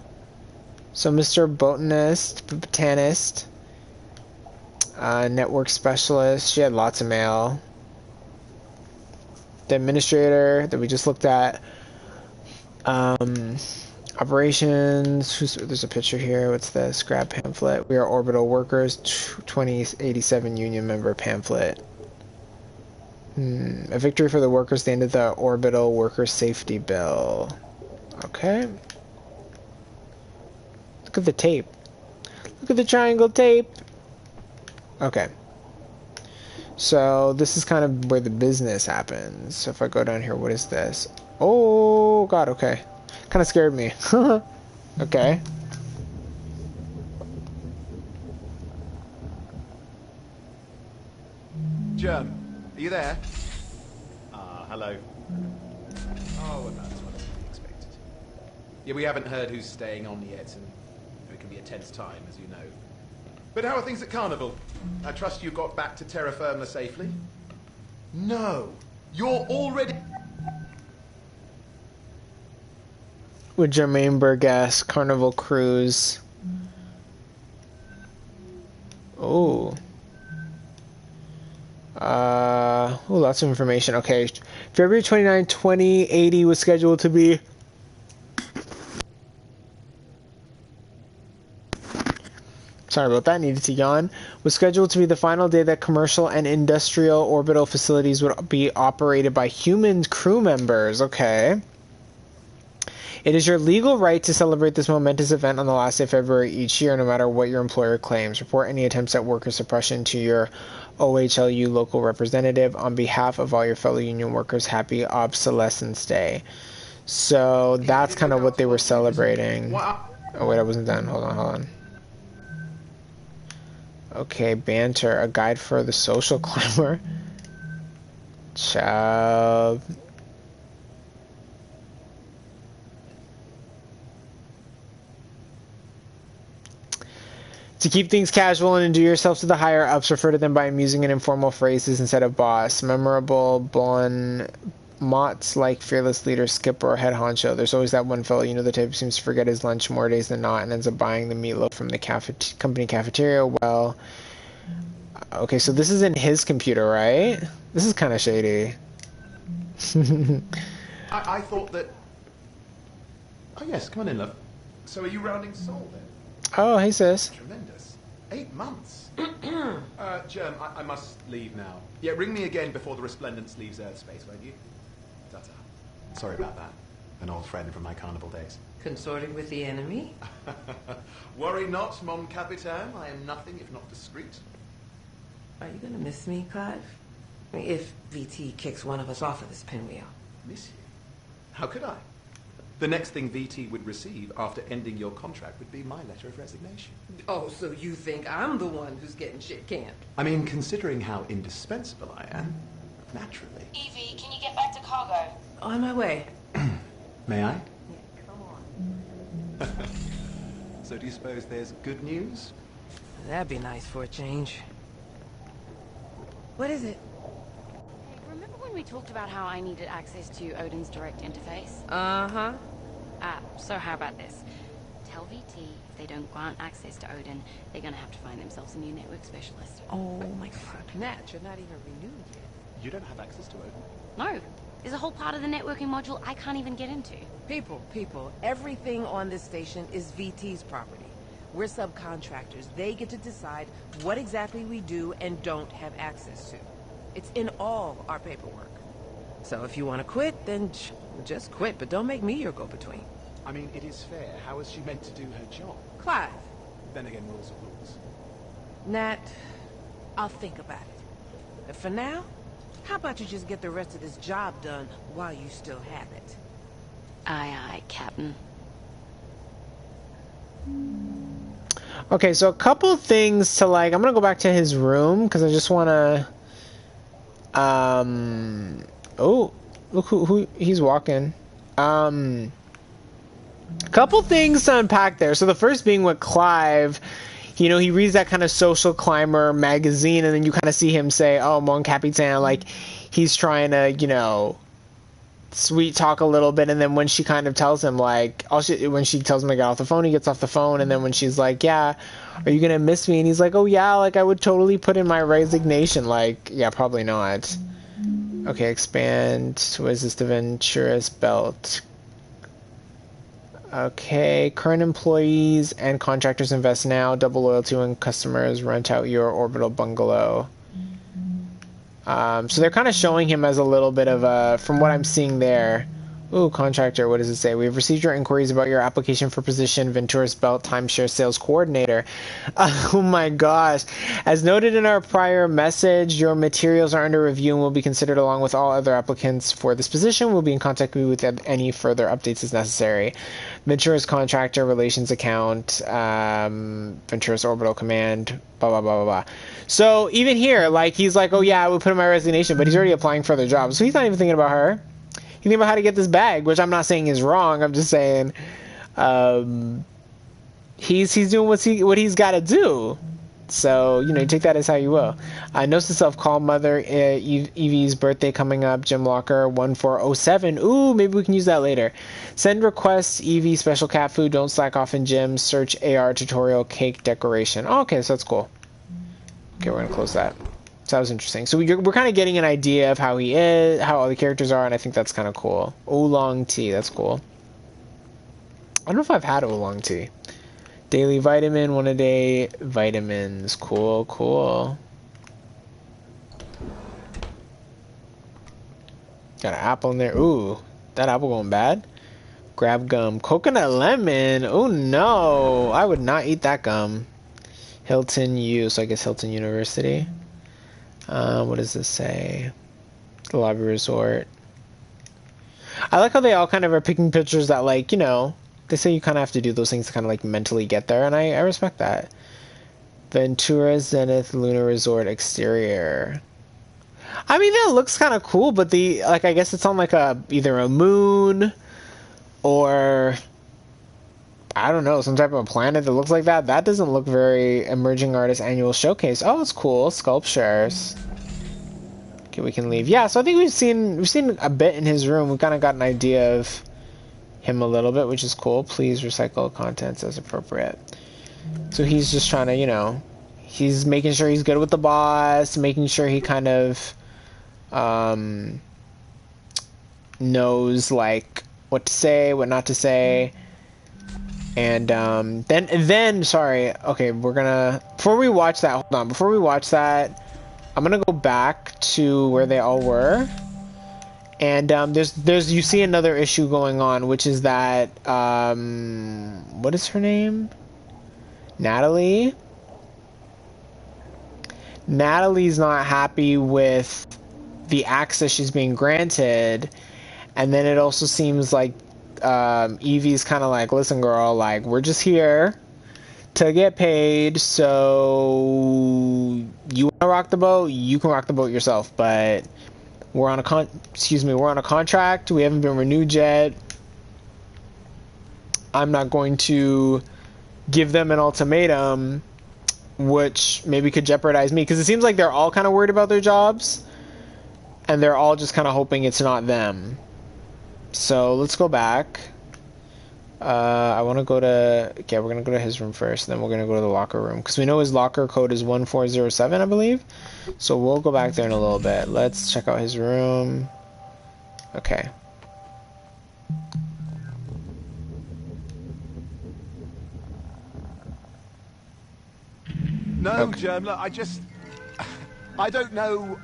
So Mr. Botanist, network specialist. She had lots of mail. The administrator that we just looked at. Operations. There's a picture here. What's this? Grab pamphlet. We are orbital workers. 2087 union member pamphlet. A victory for the workers. The end of the orbital worker safety bill. Okay. Look at the tape. Look at the triangle tape. Okay. So this is kind of where the business happens. So if I go down here, what is this? Oh, God, okay. Kind of scared me. Okay. Germ, are you there? Hello. Oh, well, that's what I expected. Yeah, we haven't heard who's staying on yet, and it can be a tense time, as you know. But how are things at Carnival? I trust you got back to terra firma safely? No, you're already... With Jermaine Burgess, Carnival Cruise. Oh. Lots of information. Okay. February 29, 2080 was scheduled to be... Sorry about that, needed to yawn. Was scheduled to be the final day that commercial and industrial orbital facilities would be operated by human crew members. Okay. It is your legal right to celebrate this momentous event on the last day of February each year, no matter what your employer claims. Report any attempts at worker suppression to your OHLU local representative. On behalf of all your fellow union workers, happy Obsolescence Day. So that's kind of what they were celebrating. Oh wait, I wasn't done. Hold on. Okay, banter. A guide for the social climber. Child. To keep things casual and endear yourself to the higher ups, refer to them by amusing and informal phrases instead of boss. Memorable, bon mots like fearless leader, skipper, or head honcho. There's always that one fellow, you know, the type who seems to forget his lunch more days than not and ends up buying the meatloaf from the company cafeteria. Well, okay, so this is in his computer, right? This is kind of shady. I thought that... Oh, yes, come on in, love. So are you rounding Seoul, then? Oh, hey, sis. Tremendous. 8 months. Germ, I must leave now. Yeah, ring me again before the Resplendence leaves Earth space, won't you? Ta-ta. Sorry about that. An old friend from my carnival days. Consorting with the enemy? Worry not, mon capitaine. I am nothing if not discreet. Are you gonna miss me, Clive? I mean, if VT kicks one of us off of this pinwheel. Miss you? How could I? The next thing VT would receive after ending your contract would be my letter of resignation. Oh, so you think I'm the one who's getting shit canned? I mean, considering how indispensable I am, naturally. Evie, can you get back to cargo? On my way. May I? Yeah, come on. So do you suppose there's good news? That'd be nice for a change. What is it? Hey, remember when we talked about how I needed access to Odin's direct interface? Uh-huh. So how about this? Tell VT if they don't grant access to Odin, they're gonna have to find themselves a new network specialist. Oh my god. Nat, you're not even renewed yet. You don't have access to Odin? No. There's a whole part of the networking module I can't even get into. People, everything on this station is VT's property. We're subcontractors. They get to decide what exactly we do and don't have access to. It's in all our paperwork. So if you want to quit, then just quit, but don't make me your go-between. I mean, it is fair. How is she meant to do her job? Clive. Then again, rules are rules. Nat, I'll think about it. But for now, how about you just get the rest of this job done while you still have it? Aye, aye, Captain. Okay, so a couple things to like. I'm gonna go back to his room because I just wanna. Oh, look who he's walking. Couple things to unpack there. So the first being with Clive. You know, he reads that kind of social climber magazine, and then you kind of see him say, "Oh, Mon Capitan," like he's trying to, you know, sweet talk a little bit, and then when she kind of tells him, like, when she tells him to get off the phone, he gets off the phone, and then when she's like, "Yeah, are you gonna miss me?" and he's like, "Oh yeah, like I would totally put in my resignation." Like, yeah, probably not. Okay, expand. What is this? The Venturas belt. Okay, current employees and contractors invest now. Double loyalty when customers rent out your orbital bungalow. So they're kind of showing him as a little bit of a, from what I'm seeing there. Ooh, contractor, what does it say? We've received your inquiries about your application for position Ventura's Belt Timeshare Sales Coordinator. Oh my gosh. As noted in our prior message, your materials are under review and will be considered along with all other applicants for this position. We'll be in contact with you with any further updates as necessary. Ventura's contractor relations account, Ventura's orbital command, blah, blah, blah, blah, blah. So even here, like, he's like, oh yeah, I would put in my resignation, but he's already applying for other jobs. So he's not even thinking about her. He's thinking about how to get this bag, which I'm not saying is wrong. I'm just saying he's doing what he's got to do. So, you know, you take that as how you will. Notes to self, call mother, Evie's birthday coming up, gym locker 1407. Ooh, maybe we can use that later. Send requests, Evie, special cat food, don't slack off in gym, search AR tutorial, cake decoration. Oh, okay, so that's cool. Okay, we're going to close that. So that was interesting. So we're kind of getting an idea of how he is, how all the characters are, and I think that's kind of cool. Oolong tea, that's cool. I don't know if I've had oolong tea. Daily vitamin, 1 a day vitamins. Cool, cool. Got an apple in there. Ooh, that apple going bad. Grab gum. Coconut lemon. Oh no, I would not eat that gum. Hilton U, so I guess Hilton University. What does this say? The lobby resort. I like how they all kind of are picking pictures that, like, you know, they say you kind of have to do those things to kind of like mentally get there, and I respect that. Ventura Zenith Lunar Resort exterior. I mean, that looks kind of cool, but I guess it's on like either a moon or I don't know, some type of planet that looks like that. That doesn't look very emerging artist annual showcase. Oh, it's cool. Sculptures. Okay, we can leave. Yeah, so I think we've seen a bit in his room. We kind of got an idea of him a little bit, which is cool. Please recycle contents as appropriate. So he's just trying to, you know, he's making sure he's good with the boss, making sure he kind of knows like what to say, what not to say. And then sorry, okay, we're gonna, before we watch that, hold on, before we watch that, I'm gonna go back to where they all were. And there's you see another issue going on, which is that what is her name? Natalie. Natalie's not happy with the access she's being granted, and then it also seems like Evie's kind of like, listen, girl, like we're just here to get paid, so you want to rock the boat, you can rock the boat yourself, but we're on a contract. We haven't been renewed yet. I'm not going to give them an ultimatum, which maybe could jeopardize me, because it seems like they're all kind of worried about their jobs, and they're all just kind of hoping it's not them. So let's go back. I want to go to, okay, we're going to go to his room first, then we're going to go to the locker room, because we know his locker code is 1407, I believe. So we'll go back there in a little bit. Let's check out his room. Okay. No, okay. Journal, I don't know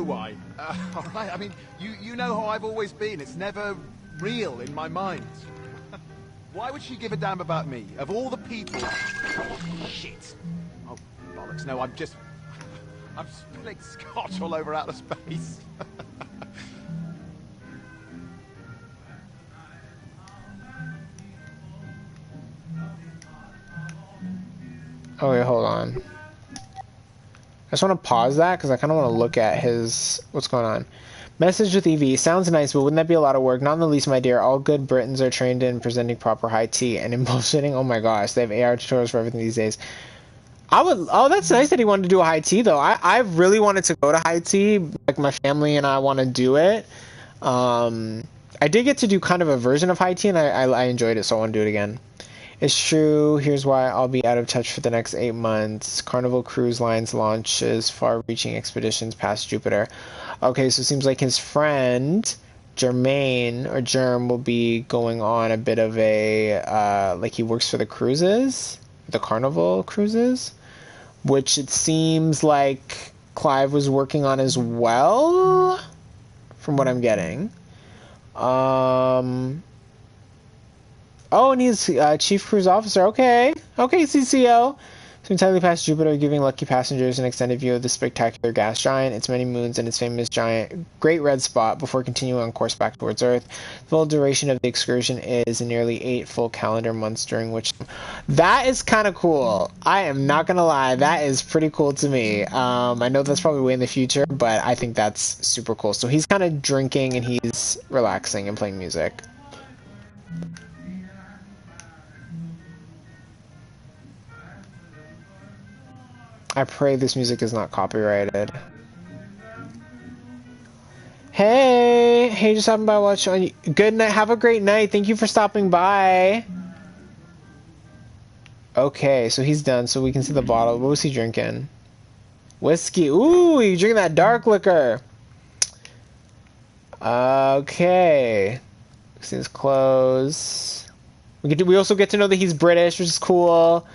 why. I mean, you know how I've always been. It's never real in my mind. Why would she give a damn about me? Of all the people... Shit. Oh, bollocks. No, I'm spilling scotch all over outer space. Okay, hold on. I just want to pause that because I kind of want to look at his... What's going on? Message with EV. Sounds nice, but wouldn't that be a lot of work? Not in the least, my dear. All good Britons are trained in presenting proper high tea and in bullshitting. Oh my gosh, they have AR tutorials for everything these days. Oh, that's nice that he wanted to do a high tea, though. I really wanted to go to high tea. Like, my family and I want to do it. I did get to do kind of a version of high tea, and I enjoyed it, so I want to do it again. It's true. Here's why I'll be out of touch for the next 8 months. Carnival Cruise Lines launches far-reaching expeditions past Jupiter. Okay, so it seems like his friend, Germain, or Germ, will be going on a bit of a, like he works for the cruises, the Carnival cruises, which it seems like Clive was working on as well, from what I'm getting. Oh, and he's Chief Cruise Officer. Okay, CCO. So entirely past Jupiter, giving lucky passengers an extended view of the spectacular gas giant, its many moons, and its famous giant Great Red Spot before continuing on course back towards Earth. The full duration of the excursion is nearly 8 full calendar months, during which... That is kind of cool. I am not going to lie. That is pretty cool to me. I know that's probably way in the future, but I think that's super cool. So he's kind of drinking, and he's relaxing and playing music. I pray this music is not copyrighted. Hey, just stopping by watching. Good night. Have a great night. Thank you for stopping by. Okay, so he's done, so we can see the bottle. What was he drinking? Whiskey. Ooh, you drinking that dark liquor. Okay. See his clothes. We also get to know that he's British, which is cool.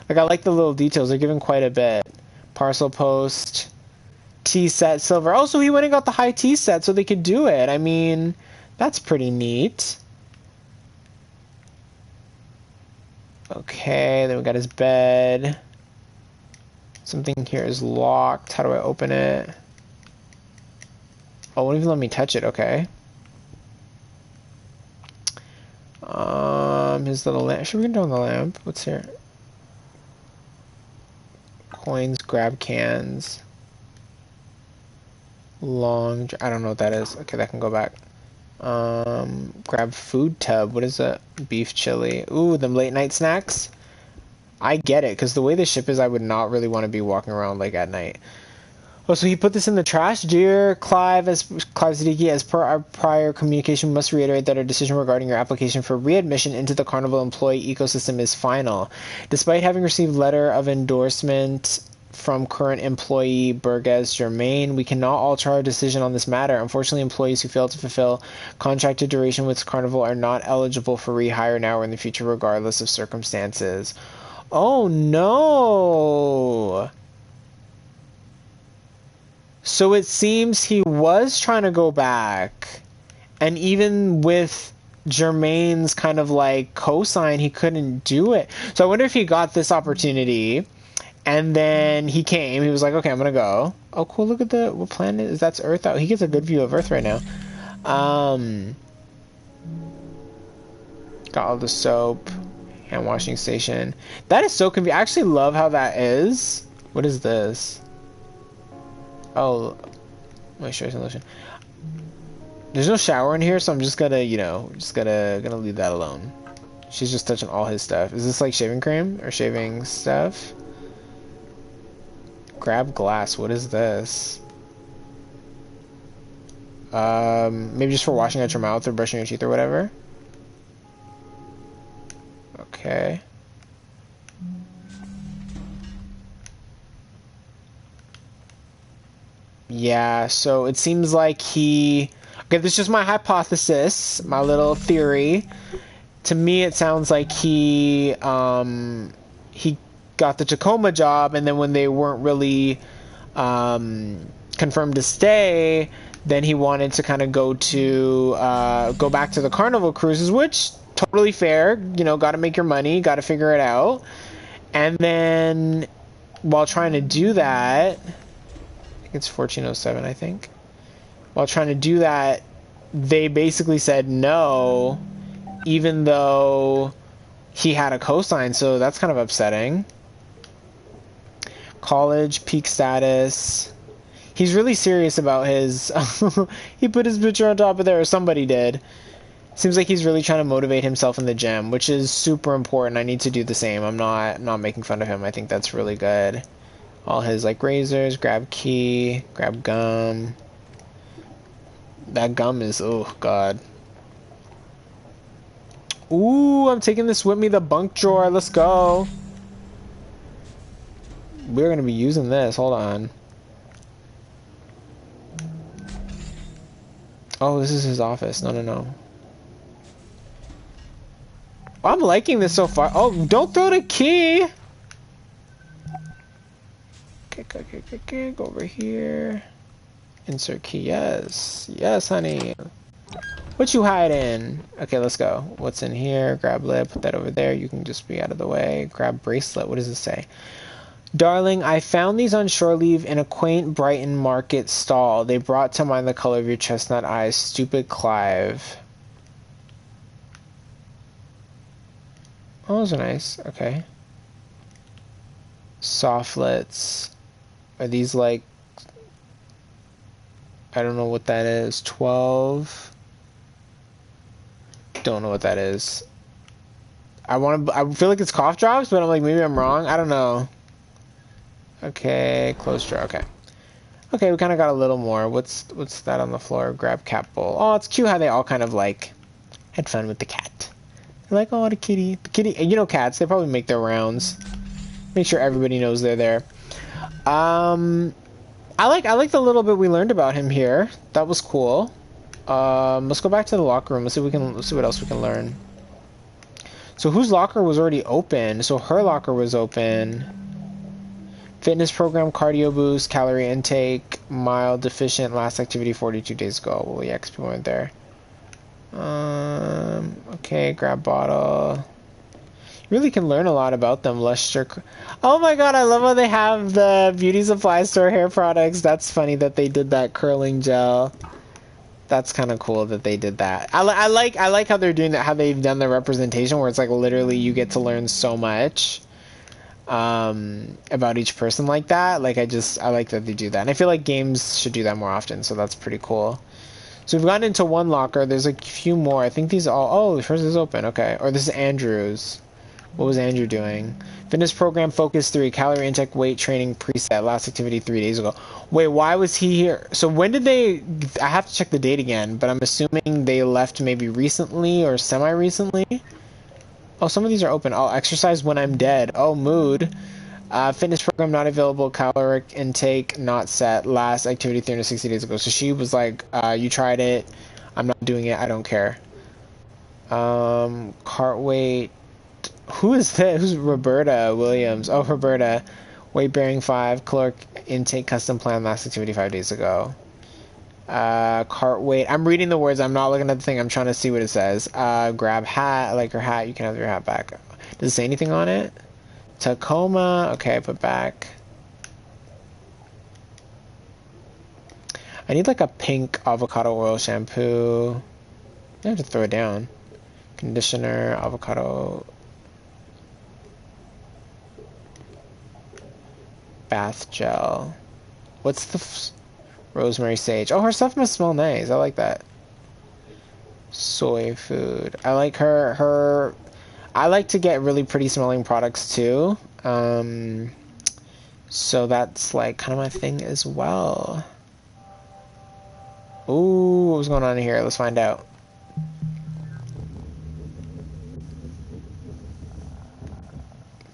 Like, I like the little details. They're giving quite a bit. Parcel post. Tea set, silver. Oh, so he went and got the high tea set so they could do it. I mean, that's pretty neat. Okay, then we got his bed. Something here is locked. How do I open it? Oh, won't even let me touch it. Okay. His little lamp. Should we turn on the lamp? What's here? Coins, grab cans. Long... I don't know what that is. Okay, that can go back. Grab food tub. What is that? Beef chili. Ooh, them late night snacks. I get it, because the way the ship is, I would not really want to be walking around like at night. Oh, so he put this in the trash. Dear Clive Siddiqui, as per our prior communication, we must reiterate that our decision regarding your application for readmission into the Carnival employee ecosystem is final. Despite having received letter of endorsement from current employee Burgess Germain, we cannot alter our decision on this matter. Unfortunately, employees who fail to fulfill contracted duration with Carnival are not eligible for rehire now or in the future, regardless of circumstances. Oh no! So it seems he was trying to go back, and even with Germain's kind of like cosign, he couldn't do it. So I wonder if he got this opportunity, and then he came. He was like, "Okay, I'm gonna go." Oh, cool! Look at the what planet is that's Earth out. He gets a good view of Earth right now. Got all the soap, hand washing station. That is so convenient. I actually love how that is. What is this? Oh, moisturizing lotion. There's no shower in here, so I'm just gonna, you know, gonna leave that alone. She's just touching all his stuff. Is this like shaving cream or shaving stuff? Grab glass. What is this? Maybe just for washing out your mouth or brushing your teeth or whatever. Okay. Yeah, so it seems like he... Okay, this is just my hypothesis, my little theory. To me, it sounds like he got the Tacoma job, and then when they weren't really confirmed to stay, then he wanted to kind of go back to the Carnival cruises, which, totally fair. You know, got to make your money, got to figure it out. And then, while trying to do that... It's 1407, I think. While trying to do that, they basically said no, even though he had a cosign, so that's kind of upsetting. College, peak status. He's really serious about his... He put his picture on top of there, or somebody did. Seems like he's really trying to motivate himself in the gym, which is super important. I need to do the same. I'm not making fun of him. I think that's really good. All his like razors, grab key, grab gum. That gum is, oh god. Ooh, I'm taking this with me, the bunk drawer. Let's go. We're gonna be using this. Hold on. Oh, this is his office. No. I'm liking this so far. Oh, don't throw the key. Okay, go over here. Insert key, yes. Yes, honey. What you hiding? Okay, let's go. What's in here? Grab lip, put that over there. You can just be out of the way. Grab bracelet. What does it say? Darling, I found these on shore leave in a quaint Brighton market stall. They brought to mind the color of your chestnut eyes. Stupid Clive. Oh, those are nice. Okay. Softlets. Are these like... I don't know what that is. 12. Don't know what that is. I feel like it's cough drops, but I'm like, maybe I'm wrong. I don't know. Okay, close drawer. Okay. Okay, we kind of got a little more. What's that on the floor? Grab cat bowl. Oh, it's cute how they all kind of like had fun with the cat. They're like, oh, the kitty. The kitty, you know, cats, they probably make their rounds. Make sure everybody knows they're there. I like the little bit we learned about him here. That was cool. Let's go back to the locker room. Let's see what else we can learn. So whose locker was already open? So her locker was open. Fitness program, cardio boost, calorie intake, mild deficient, last activity 42 days ago. Well, yeah, 'cause people weren't there. Okay, grab bottle. You really can learn a lot about them. Luster. Oh my god, I love how they have the beauty supply store hair products. That's funny that they did that curling gel. That's kind of cool that they did that. I like how they're doing that, how they've done the representation where it's like literally you get to learn so much about each person like that. Like I like that they do that. And I feel like games should do that more often, so that's pretty cool. So we've gotten into one locker. There's like a few more. I think these all... Oh, first is open. Okay. Or this is Andrew's. What was Andrew doing? Fitness program focus 3. Calorie intake weight training preset. Last activity 3 days ago. Wait, why was he here? So when did they... I have to check the date again, but I'm assuming they left maybe recently or semi-recently. Oh, some of these are open. I'll exercise when I'm dead. Oh, mood. Fitness program not available. Caloric intake not set. Last activity 360 days ago. So she was like, you tried it. I'm not doing it. I don't care. Cart weight. Who is this? Who's Roberta Williams? Oh, Roberta. Weight bearing 5. Caloric intake custom plan. Last activity 5 days ago. Cart weight. I'm reading the words. I'm not looking at the thing. I'm trying to see what it says. Grab hat. I like her hat. You can have your hat back. Does it say anything on it? Tacoma. Okay, put back. I need like a pink avocado oil shampoo. I have to throw it down. Conditioner, avocado. Bath gel. What's the rosemary sage? Oh, her stuff must smell nice. I like that. Soy food. I like her. I like to get really pretty smelling products too. So that's like kind of my thing as well. Ooh, what was going on here? Let's find out.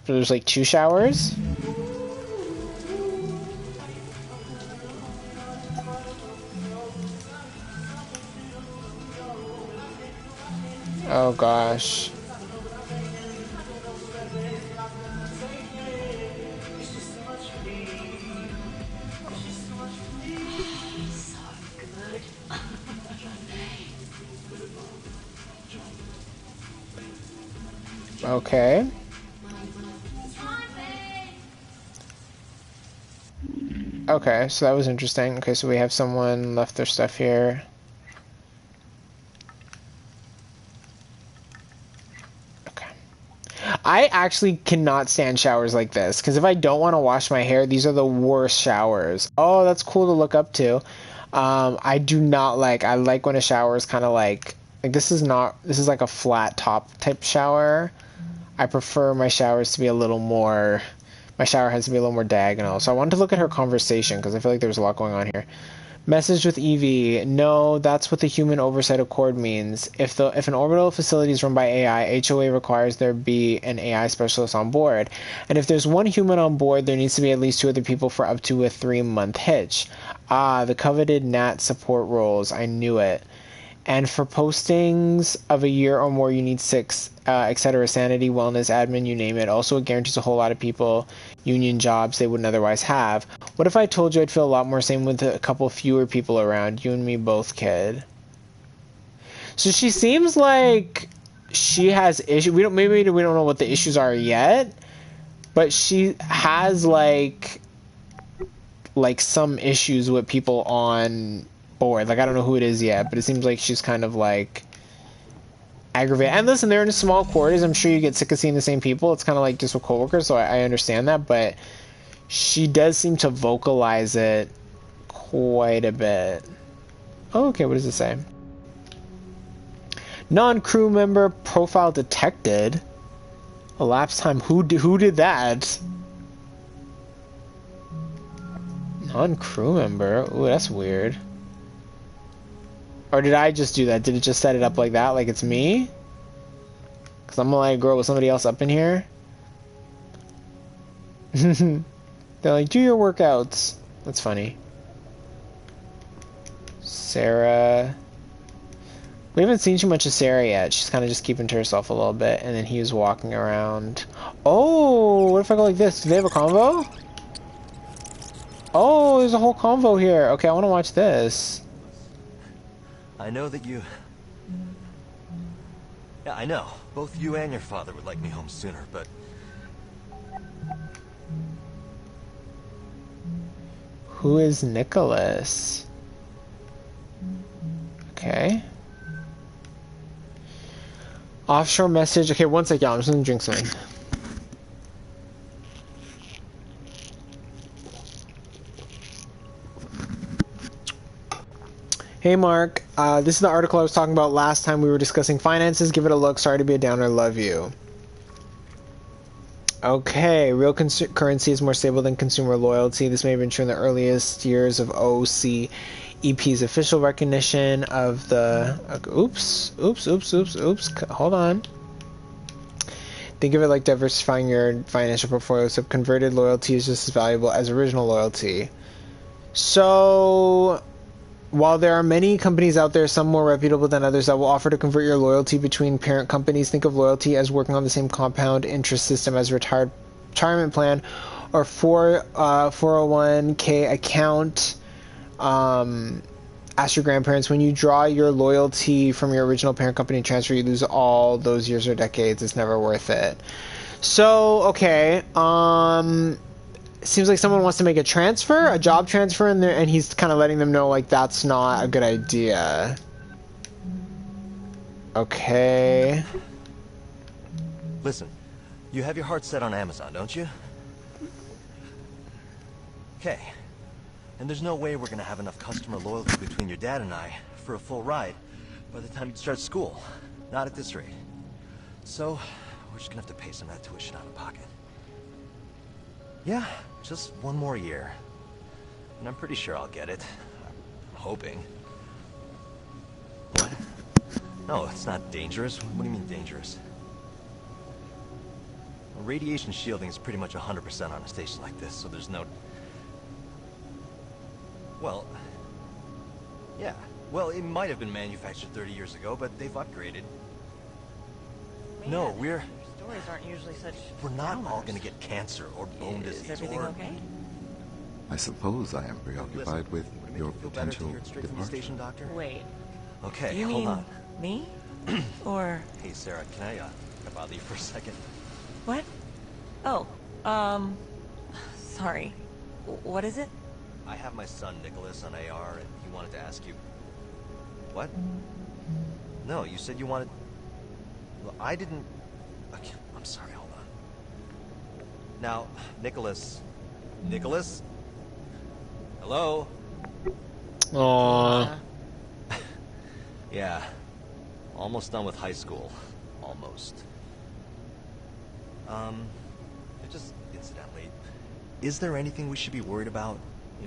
So there's like 2 showers. Oh gosh. Okay. Okay, so that was interesting. Okay, so we have someone left their stuff here. Okay. I actually cannot stand showers like this, because if I don't want to wash my hair, these are the worst showers. Oh, that's cool to look up to. I do not like, I like when a shower is kind of like this is like a flat top type shower. I prefer my showers to be a little more, my shower has to be a little more diagonal. So I wanted to look at her conversation because I feel like there's a lot going on here. Message with Evie. No, that's what the Human Oversight Accord means. If an orbital facility is run by AI, HOA requires there be an AI specialist on board. And if there's one human on board, there needs to be at least 2 other people for up to a 3-month hitch. Ah, the coveted NAT support roles. I knew it. And for postings of a year or more, you need 6, etc. Sanity, wellness, admin, you name it. Also, it guarantees a whole lot of people union jobs they wouldn't otherwise have. What if I told you I'd feel a lot more sane with a couple fewer people around? You and me both, kid. So she seems like she has issues. Maybe we don't know what the issues are yet, but she has like some issues with people on board. Like, I don't know who it is yet, but it seems like she's kind of like aggravated. And listen, they're in small quarters. I'm sure you get sick of seeing the same people. It's kind of like just with coworkers, so I understand that, but she does seem to vocalize it quite a bit. Oh, okay, what does it say? Non-crew member profile detected. Elapsed time. Who did that? Non-crew member? Ooh, that's weird. Or did I just do that? Did it just set it up like that? Like it's me? Because I'm like a girl with somebody else up in here? They're like, do your workouts. That's funny. Sarah. We haven't seen too much of Sarah yet. She's kind of just keeping to herself a little bit. And then he was walking around. Oh, what if I go like this? Do they have a convo? Oh, there's a whole convo here. Okay, I want to watch this. I know that you... Yeah, I know. Both you and your father would like me home sooner, but... Who is Nicholas? Okay. Offshore message. Okay, one sec, y'all. I'm just gonna drink something. Hey, Mark. This is the article I was talking about last time we were discussing finances. Give it a look. Sorry to be a downer. Love you. Okay, real currency is more stable than consumer loyalty. This may have been true in the earliest years of OCEP's official recognition of the... Oops. Hold on. Think of it like diversifying your financial portfolio, so converted loyalty is just as valuable as original loyalty. So, while there are many companies out there, some more reputable than others, that will offer to convert your loyalty between parent companies, think of loyalty as working on the same compound interest system as a retirement plan or 401k account. Ask your grandparents. When you draw your loyalty from your original parent company and transfer, you lose all those years or decades. It's never worth it. So, okay. Seems like someone wants to make a transfer, a job transfer, and he's kind of letting them know, like, that's not a good idea. Okay. Listen, you have your heart set on Amazon, don't you? Okay. And there's no way we're gonna have enough customer loyalty between your dad and I for a full ride by the time you start school. Not at this rate. So, we're just gonna have to pay some of that tuition out of pocket. Yeah, just one more year. And I'm pretty sure I'll get it. I'm hoping. What? No, it's not dangerous. What do you mean dangerous? Well, radiation shielding is pretty much 100% on a station like this, so there's no... Well, yeah. Well, it might have been manufactured 30 years ago, but they've upgraded. Man, no, your stories aren't usually such... We're not all gonna get cancer or bone disease. Is everything okay? I suppose I am preoccupied with your potential departure. Station, Doctor? Wait. Okay, you hold mean on. Me? Or... Hey, Sarah, can I bother you for a second? What? Oh, sorry. What is it? I have my son Nicholas on AR, and he wanted to ask you... What? No, you said you wanted... Well, I didn't... Okay, I'm sorry, hold on. Now, Nicholas... Nicholas? Hello? Aww. Yeah. Almost done with high school. Almost. Just incidentally, is there anything we should be worried about?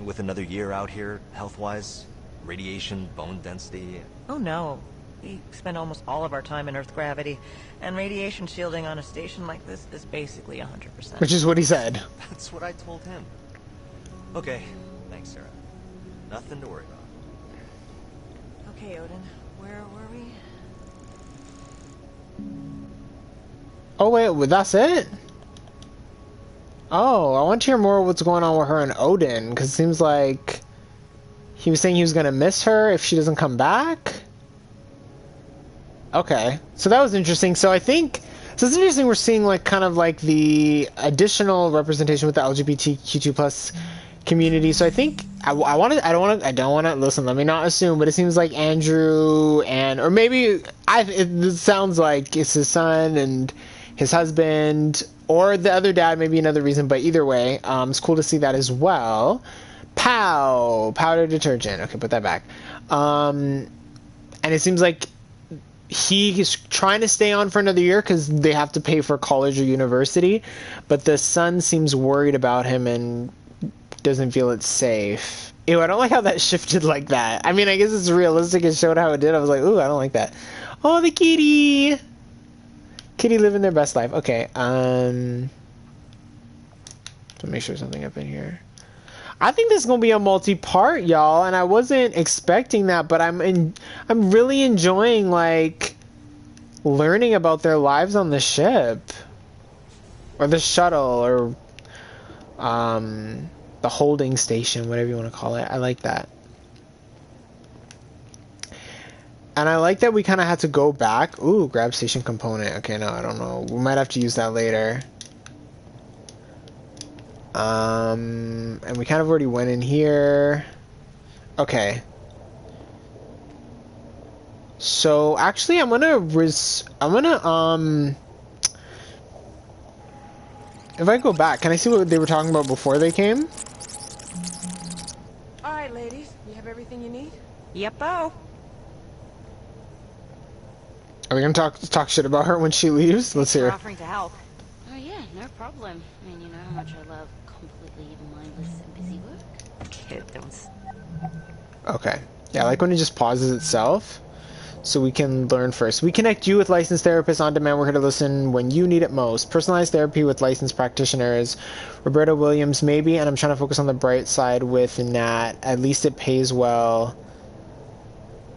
With another year out here, health-wise? Radiation, bone density? Oh no. We spend almost all of our time in Earth gravity, and radiation shielding on a station like this is basically 100%. Which is what he said. That's what I told him. Okay, thanks, Sarah. Nothing to worry about. Okay, Odin, where were we? Oh wait, well, that's it? Oh, I want to hear more of what's going on with her and Odin, because it seems like he was saying he was going to miss her if she doesn't come back? Okay, so that was interesting. So I think, so it's interesting we're seeing like kind of like the additional representation with the LGBTQ2 plus community. So I think, I don't want to, listen, let me not assume, but it seems like Andrew and, or maybe, it sounds like it's his son and his husband, or the other dad, maybe another reason, but either way, it's cool to see that as well. Pow! Powder detergent. Okay, put that back. And it seems like he is trying to stay on for another year because they have to pay for college or university, but the son seems worried about him and doesn't feel it's safe. Ew, I don't like how that shifted like that. I mean, I guess it's realistic. It showed how it did. I was like, ooh, I don't like that. Oh, the kitty! Kitty living their best life. Okay, so make sure something up in here. I think this is gonna be a multi-part, y'all, and I wasn't expecting that, but I'm really enjoying like learning about their lives on the ship, or the shuttle, or the holding station, whatever you want to call it. I like that. And I like that we kind of had to go back. Ooh, grab station component. Okay, no, I don't know. We might have to use that later. And we kind of already went in here. Okay. So, actually, I'm gonna, if I go back, can I see what they were talking about before they came? Alright, ladies. You have everything you need? Yep-o. Are we gonna talk shit about her when she leaves? Let's hear. Offering to help. Oh yeah, no problem. I mean, you know how much I love completely mindless and busy work. Kid, don't. Okay. Yeah, I like when it just pauses itself. So we can learn first. We connect you with licensed therapists on demand. We're here to listen when you need it most. Personalized therapy with licensed practitioners. Roberta Williams, maybe, and I'm trying to focus on the bright side with Nat. At least it pays well.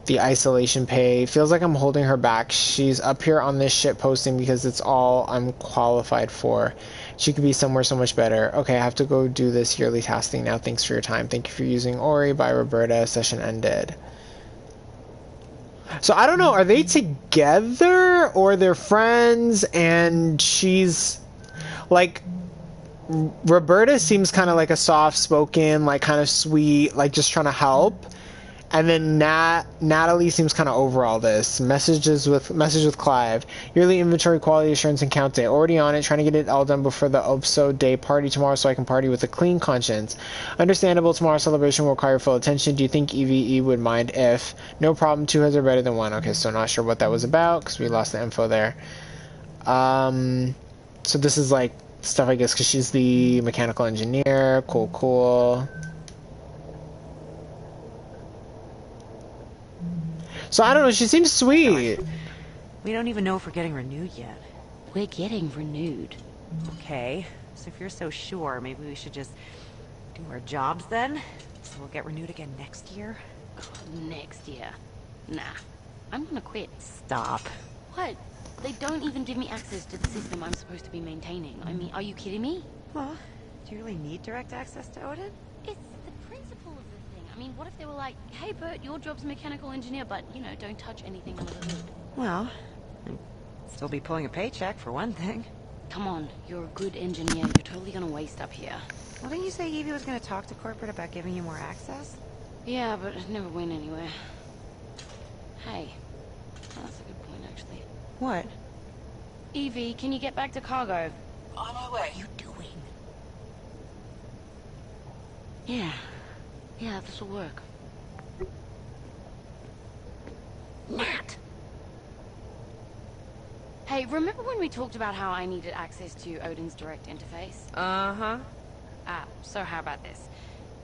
The isolation pay. Feels like I'm holding her back. She's up here on this shit posting because it's all I'm qualified for. She could be somewhere so much better. Okay, I have to go do this yearly tasking now. Thanks for your time. Thank you for using Ori. Bye, Roberta. Session ended. So I don't know, are they together or they're friends? And she's like, Roberta seems kind of like a soft-spoken, like kind of sweet, like just trying to help. And then Natalie seems kind of over all this. Message with Clive. Yearly inventory quality assurance and count day. Already on it, trying to get it all done before the OPSO day party tomorrow so I can party with a clean conscience. Understandable, tomorrow's celebration will require full attention. Do you think EVE would mind if? No problem, 2 heads are better than 1. Okay, so not sure what that was about because we lost the info there. So this is like stuff, I guess, because she's the mechanical engineer. Cool. So I don't know, she seems sweet. We don't even know if we're getting renewed yet. We're getting renewed. Okay, so if you're so sure, maybe we should just do our jobs then? So we'll get renewed again next year? Next year? Nah. I'm gonna quit. Stop. What? They don't even give me access to the system I'm supposed to be maintaining. I mean, are you kidding me? Well, do you really need direct access to Odin? It's the principle of the thing. I mean, what if they were like, hey Bert, your job's mechanical engineer, but, you know, don't touch anything under the hood? Well, I'd still be pulling a paycheck for one thing. Come on, you're a good engineer. You're totally gonna waste up here. Well, didn't you say Evie was gonna talk to corporate about giving you more access? Yeah, but it never went anywhere. Hey, that's a good point, actually. What? Evie, can you get back to cargo? On my way. What are you doing? Yeah, this'll work. Nat! Hey, remember when we talked about how I needed access to Odin's direct interface? Uh-huh. So how about this?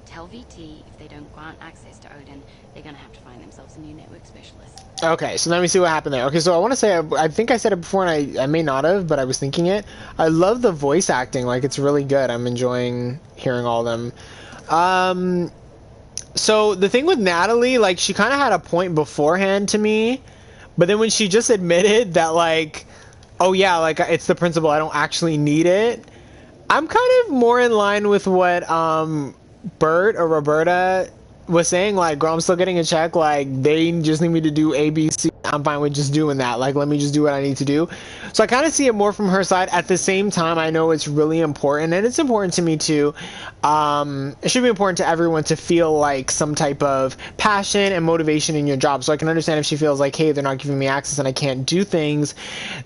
Tell VT if they don't grant access to Odin, they're gonna have to find themselves a new network specialist. Okay, so let me see what happened there. Okay, so I want to say, I think I said it before and I may not have, but I was thinking it. I love the voice acting, like it's really good. I'm enjoying hearing all of them. So the thing with Natalie, like she kind of had a point beforehand to me, but then when she just admitted that like, oh yeah, like it's the principle, I don't actually need it, I'm kind of more in line with what Bert or Roberta was saying, like, girl, I'm still getting a check, like, they just need me to do ABC, I'm fine with just doing that, like, let me just do what I need to do. So I kind of see it more from her side. At the same time, I know it's really important, and it's important to me too. It should be important to everyone to feel like some type of passion and motivation in your job. So I can understand if she feels like, hey, they're not giving me access and I can't do things,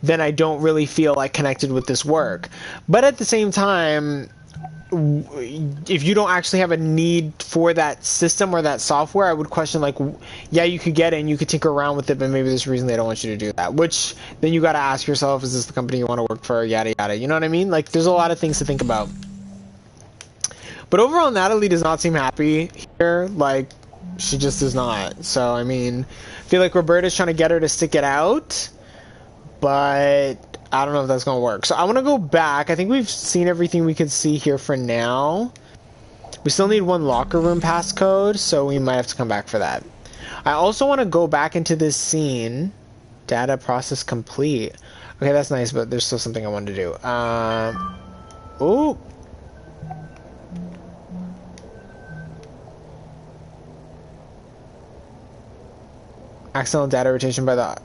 then I don't really feel like connected with this work. But at the same time, if you don't actually have a need for that system or that software, I would question, like, yeah, you could get it and you could tinker around with it, but maybe there's a reason they don't want you to do that, which then you got to ask yourself, is this the company you want to work for, yada yada, you know what I mean? Like, there's a lot of things to think about. But overall, Natalie does not seem happy here. Like, she just does not. So I mean, I feel like Roberta's trying to get her to stick it out, but I don't know if that's going to work. So I want to go back. I think we've seen everything we could see here for now. We still need one locker room passcode, so we might have to come back for that. I also want to go back into this scene. Data process complete. Okay, that's nice, but there's still something I wanted to do. Ooh. Accidental data retention by the...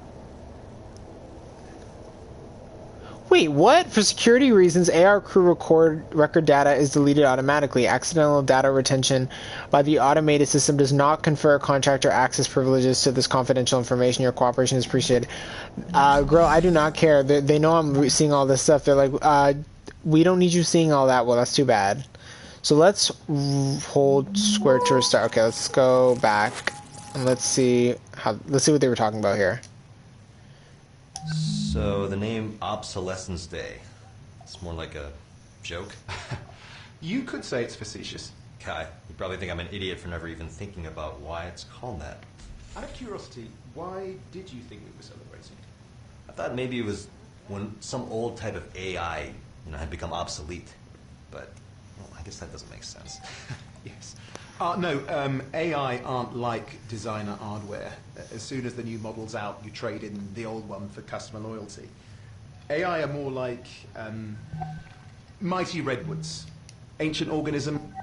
Wait, what? For security reasons, AR crew record data is deleted automatically. Accidental data retention by the automated system does not confer contractor access privileges to this confidential information. Your cooperation is appreciated. Girl, I do not care. They know I'm seeing all this stuff. They're like, we don't need you seeing all that. Well, that's too bad. So let's hold square to restart. Okay, let's go back and let's see what they were talking about here. So the name Obsolescence Day. It's more like a joke. You could say it's facetious. Kai, you probably think I'm an idiot for never even thinking about why it's called that. Out of curiosity, why did you think we were celebrating? I thought maybe it was when some old type of AI, had become obsolete. But, well, I guess that doesn't make sense. Yes. No, AI aren't like designer hardware. As soon as the new model's out, you trade in the old one for customer loyalty. AI are more like mighty redwoods. Ancient organism.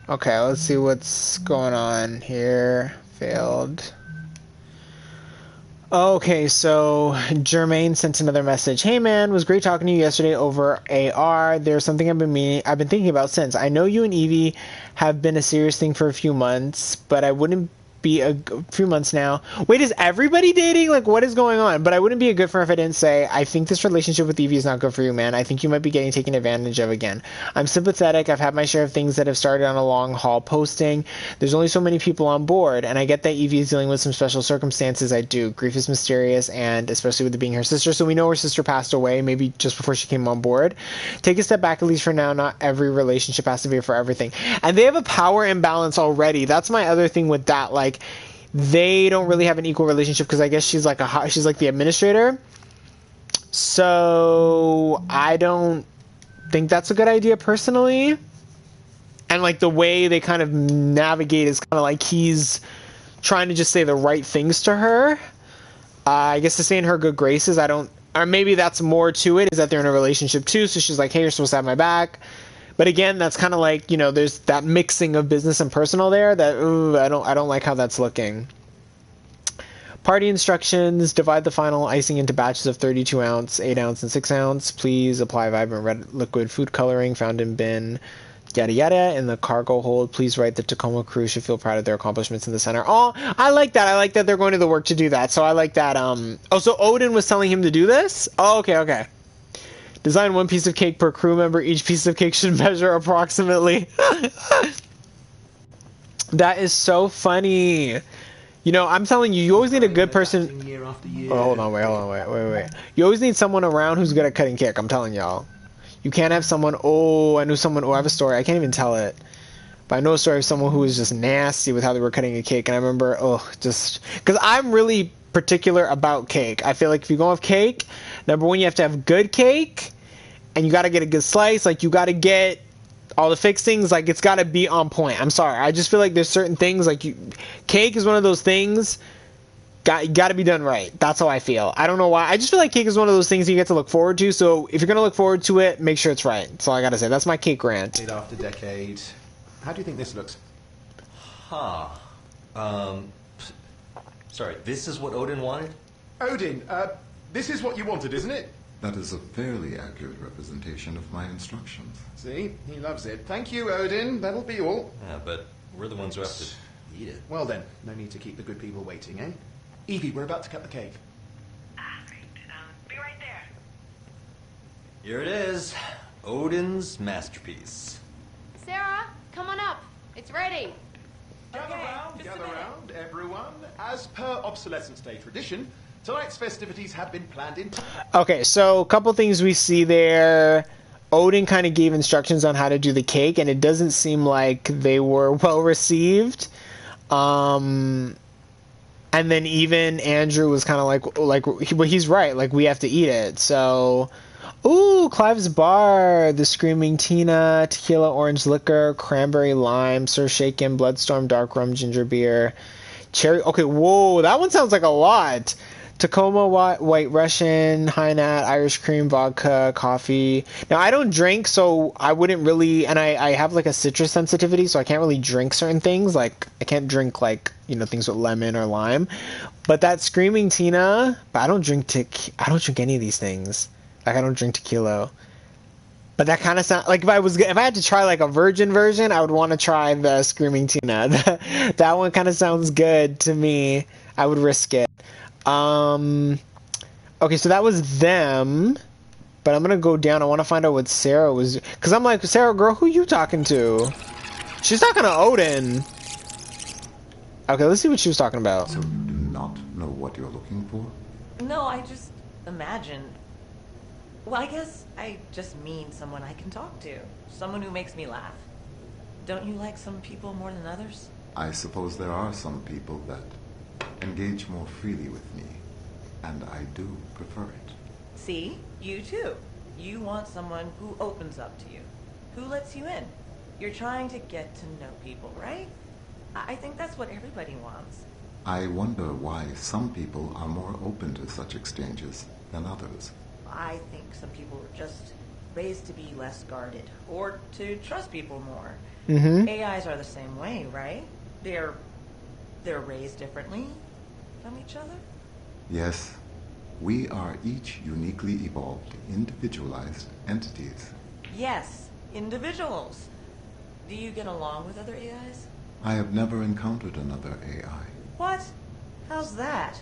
Okay, let's see what's going on here. Failed. Okay, so Jermaine sent another message. Hey man, was great talking to you yesterday over AR. There's something I've been thinking about since. I know you and Evie have been a serious thing for a few months, but I wouldn't be a few months now. Wait, is everybody dating? Like, what is going on? But I wouldn't be a good friend if I didn't say, I think this relationship with Evie is not good for you, man. I think you might be getting taken advantage of again. I'm sympathetic. I've had my share of things that have started on a long haul posting. There's only so many people on board, and I get that Evie is dealing with some special circumstances. I do. Grief is mysterious, and especially with it being her sister. So we know her sister passed away, maybe just before she came on board. Take a step back, at least for now. Not every relationship has to be for everything. And they have a power imbalance already. That's my other thing with that. Like, they don't really have an equal relationship because I guess she's like the administrator. So I don't think that's a good idea personally. And like the way they kind of navigate is kind of like he's trying to just say the right things to her. I guess to stay in her good graces. Or maybe that's more to it, is that they're in a relationship too. So she's like, hey, you're supposed to have my back. But again, that's kind of like, there's that mixing of business and personal there that, I don't like how that's looking. Party instructions: divide the final icing into batches of 32 ounce, 8 ounce, and 6 ounce. Please apply vibrant red liquid food coloring found in bin yada yada in the cargo hold. Please write the Tacoma crew should feel proud of their accomplishments in the center. Oh, I like that. I like that they're going to the work to do that. So I like that. Oh, so Odin was telling him to do this? Oh, okay. Design one piece of cake per crew member. Each piece of cake should measure approximately. That is so funny. I'm telling you, you always need a good person. Year after year. Oh, hold on, wait. You always need someone around who's good at cutting cake. I'm telling y'all. You can't have someone. Oh, I knew someone. Oh, I have a story. I can't even tell it. But I know a story of someone who was just nasty with how they were cutting a cake. And I remember, just because I'm really particular about cake. I feel like if you go with cake, number one, you have to have good cake. And you got to get a good slice. Like, you got to get all the fixings. Like, it's got to be on point. I'm sorry. I just feel like there's certain things. Like, cake is one of those things. Got to be done right. That's how I feel. I don't know why. I just feel like cake is one of those things you get to look forward to. So, if you're going to look forward to it, make sure it's right. That's all I got to say. That's my cake rant. Decade after decade. How do you think this looks? Sorry, this is what Odin wanted? Odin, this is what you wanted, isn't it? That is a fairly accurate representation of my instructions. See? He loves it. Thank you, Odin. That'll be all. Yeah, but we're the ones who have to eat it. Well then, no need to keep the good people waiting, eh? Evie, we're about to cut the cake. Be right there. Here it is. Odin's masterpiece. Sarah, come on up. It's ready. Gather round, everyone. As per Obsolescence Day tradition, tonight's festivities have been planned in time. Okay, so a couple things we see there. Odin kind of gave instructions on how to do the cake, and it doesn't seem like they were well received. And then even Andrew was kind of like, well, he's right. Like, we have to eat it. So, ooh, Clive's Bar, the Screaming Tina, tequila, orange liquor, cranberry lime, Sir Shaken, Bloodstorm, dark rum, ginger beer, cherry. Okay, whoa, that one sounds like a lot. Tacoma, White Russian, High Nat, Irish cream, vodka, coffee. Now, I don't drink, so I wouldn't really, and I have like a citrus sensitivity, so I can't really drink certain things. Like, I can't drink like, things with lemon or lime. But that Screaming Tina, but I don't drink any of these things. Like, I don't drink tequila. But that kind of sounds like if I had to try like a virgin version, I would want to try the Screaming Tina. That one kind of sounds good to me. I would risk it. Okay, so that was them, but I'm gonna go down. I want to find out what Sarah was, because I'm like, Sarah, girl, who you talking to? She's talking to Odin. Okay, let's see what she was talking about. So you do not know what you're looking for? No, I just... Imagine. Well, I guess I just mean someone I can talk to. Someone who makes me laugh. Don't you like some people more than others? I suppose there are some people that engage more freely with me, and I do prefer it. See? You too. You want someone who opens up to you, who lets you in. You're trying to get to know people, right? I think that's what everybody wants. I wonder why some people are more open to such exchanges than others. I think some people are just raised to be less guarded, or to trust people more. AIs are the same way, right? They're raised differently from each other? Yes, we are each uniquely evolved, individualized entities. Yes, individuals. Do you get along with other AIs? I have never encountered another AI. What? How's that?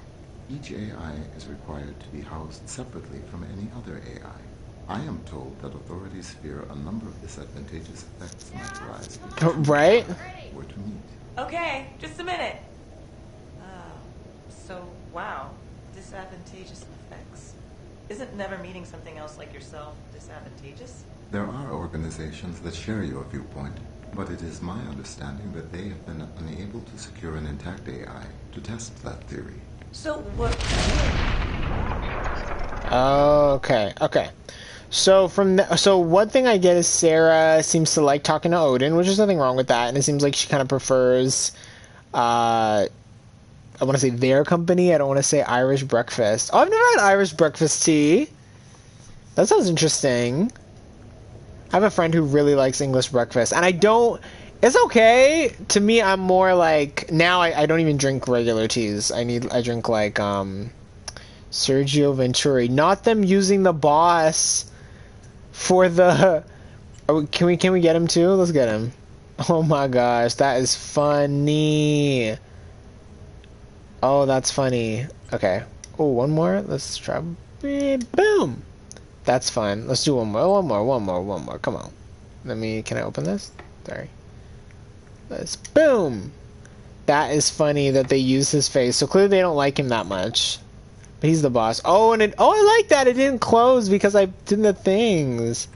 Each AI is required to be housed separately from any other AI. I am told that authorities fear a number of disadvantageous effects might arise if right? were to meet. Okay, just a minute. So, wow, disadvantageous effects. Isn't never meeting something else like yourself disadvantageous? There are organizations that share your viewpoint, but it is my understanding that they have been unable to secure an intact AI to test that theory. So what? Okay. So so one thing I get is Sarah seems to like talking to Odin, which is nothing wrong with that, and it seems like she kind of prefers, I want to say their company. I don't want to say Irish breakfast. Oh, I've never had Irish breakfast tea. That sounds interesting. I have a friend who really likes English breakfast, and I don't. It's okay. To me, I'm more like now. I don't even drink regular teas. I drink like Sergio Venturi. Not them using the boss for the. Oh, can we get him too? Let's get him. Oh my gosh, that is funny. Oh, that's funny. Okay. Oh, one more. Let's try. Boom. That's fine. Let's do one more. Come on. Can I open this? Sorry. Boom. That is funny that they use his face. So clearly they don't like him that much. But he's the boss. Oh, I like that. It didn't close because I did the things.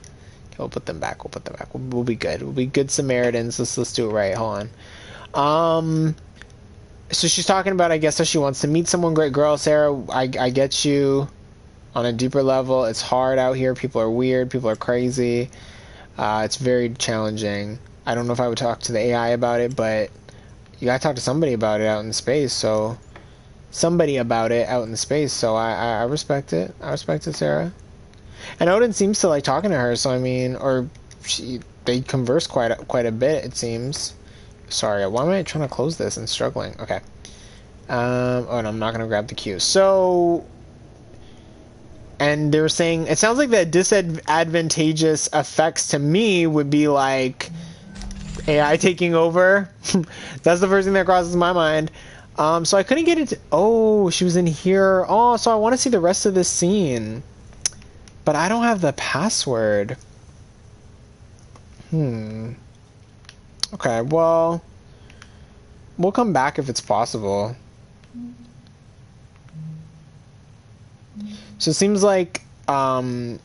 Okay, we'll put them back. We'll be good. We'll be good Samaritans. Let's do it right. Hold on. So she's talking about, I guess, how she wants to meet someone. Great girl, Sarah. I get you. On a deeper level, it's hard out here. People are weird. People are crazy. It's very challenging. I don't know if I would talk to the AI about it, but you gotta talk to somebody about it out in space. So somebody about it out in space. So I respect it. I respect it, Sarah. And Odin seems to like talking to her. So I mean, they converse quite a bit. It seems. Sorry, why am I trying to close this and struggling? Okay. Oh, and I'm not gonna grab the queue. So. And they were saying, it sounds like the disadvantageous effects to me would be like AI taking over. That's the first thing that crosses my mind. So I couldn't get it. Oh, she was in here. Oh, so I want to see the rest of this scene. But I don't have the password. Okay, well, we'll come back if it's possible. So it seems like, I'm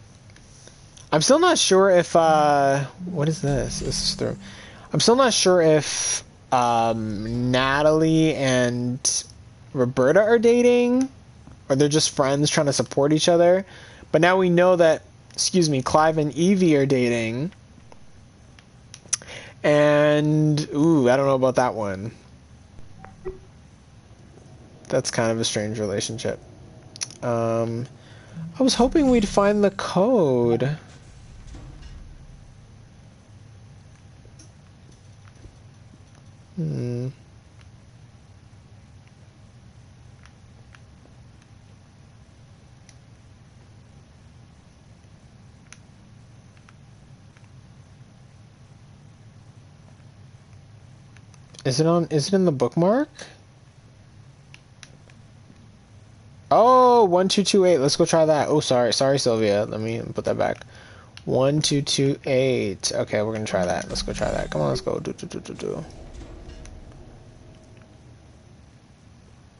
still not sure if, what is this? This is through. I'm still not sure if, Natalie and Roberta are dating, or they're just friends trying to support each other. But now we know that, Clive and Evie are dating. And, ooh, I don't know about that one. That's kind of a strange relationship. I was hoping we'd find the code. Is it in the bookmark? Oh, 1228. Let's go try that. Oh, sorry, Sylvia. Let me put that back. 1228. Okay, we're gonna try that. Let's go try that. Come on, let's go.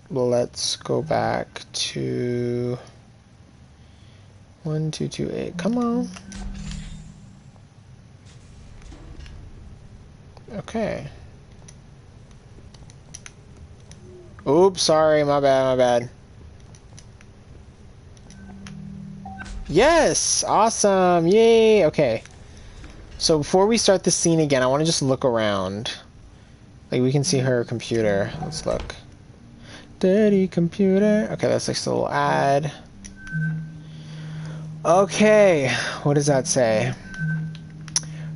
Let's go back to 1228. Come on. Okay. Oops, sorry, my bad. Yes! Awesome! Yay! Okay. So before we start the scene again, I want to just look around. Like, we can see her computer. Let's look. Dirty computer. Okay, that's like a little ad. Okay, what does that say?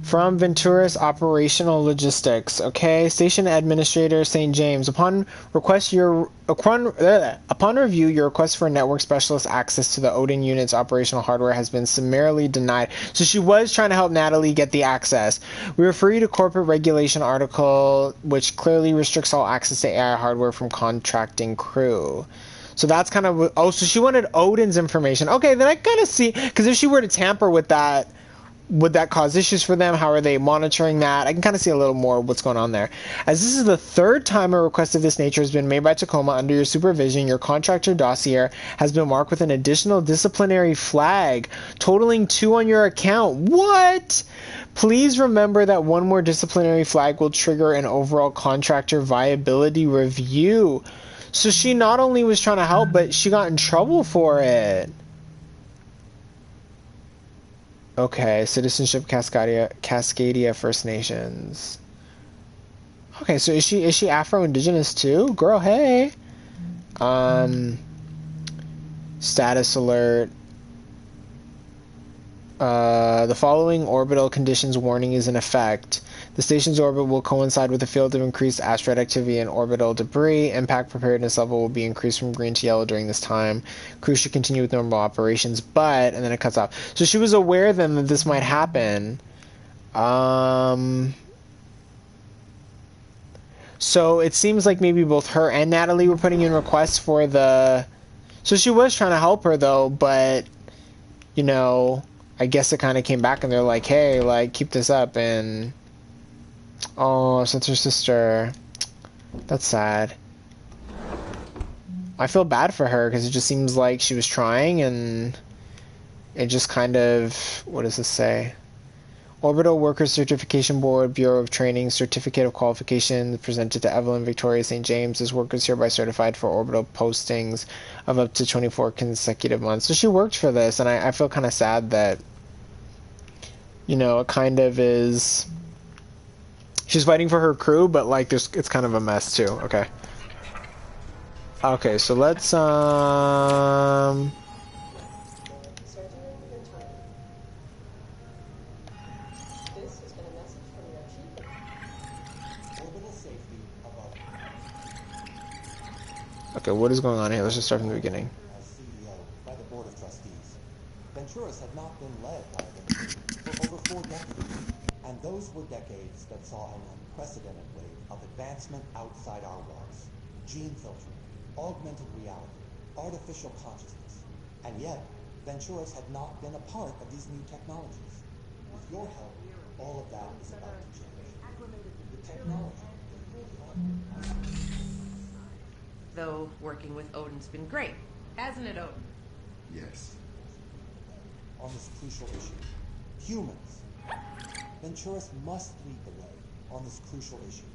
From Ventura's Operational Logistics. Okay, Station Administrator St. James. Upon review, your request for network specialist access to the Odin unit's operational hardware has been summarily denied. So she was trying to help Natalie get the access. We refer you to corporate regulation article, which clearly restricts all access to AI hardware from contracting crew. So that's kind of... Oh, so she wanted Odin's information. Okay, then I kind of see... Because if she were to tamper with that... Would that cause issues for them? How are they monitoring that? I can kind of see a little more what's going on there. As this is the third time a request of this nature has been made by Tacoma under your supervision, your contractor dossier has been marked with an additional disciplinary flag, totaling 2 on your account. What? Please remember that one more disciplinary flag will trigger an overall contractor viability review. So she not only was trying to help, but she got in trouble for it. Okay, citizenship Cascadia First Nations. Okay, so is she Afro-Indigenous too? Girl, hey. Status alert. The following orbital conditions warning is in effect. The station's orbit will coincide with a field of increased asteroid activity and orbital debris. Impact preparedness level will be increased from green to yellow during this time. Crew should continue with normal operations, but... And then it cuts off. So she was aware then that this might happen. So it seems like maybe both her and Natalie were putting in requests for the... So she was trying to help her, though, but... You know... I guess it kind of came back and they're like, hey, like, keep this up, and... Oh, so it's her sister. That's sad. I feel bad for her, because it just seems like she was trying, and... It just kind of... What does this say? Orbital Workers Certification Board, Bureau of Training, Certificate of Qualification presented to Evelyn Victoria St. James. This worker is hereby certified for orbital postings of up to 24 consecutive months. So she worked for this, and I feel kind of sad that, you know, it kind of is... She's fighting for her crew, but, like, it's kind of a mess, too. Okay. Okay, so let's, Okay, what is going on here? Let's just start from the beginning. As CEO by the Board of Trustees, Venturas had not been led by a Venturan for over 4 decades, and those were decades that saw an unprecedented wave of advancement outside our walls. Gene filtering, augmented reality, artificial consciousness, and yet Venturas had not been a part of these new technologies. With your help, all of that is about to change. The technology is really on. Though working with Odin's been great, hasn't it, Odin? Yes. On this crucial issue, humans. Venturas must lead the way on this crucial issue.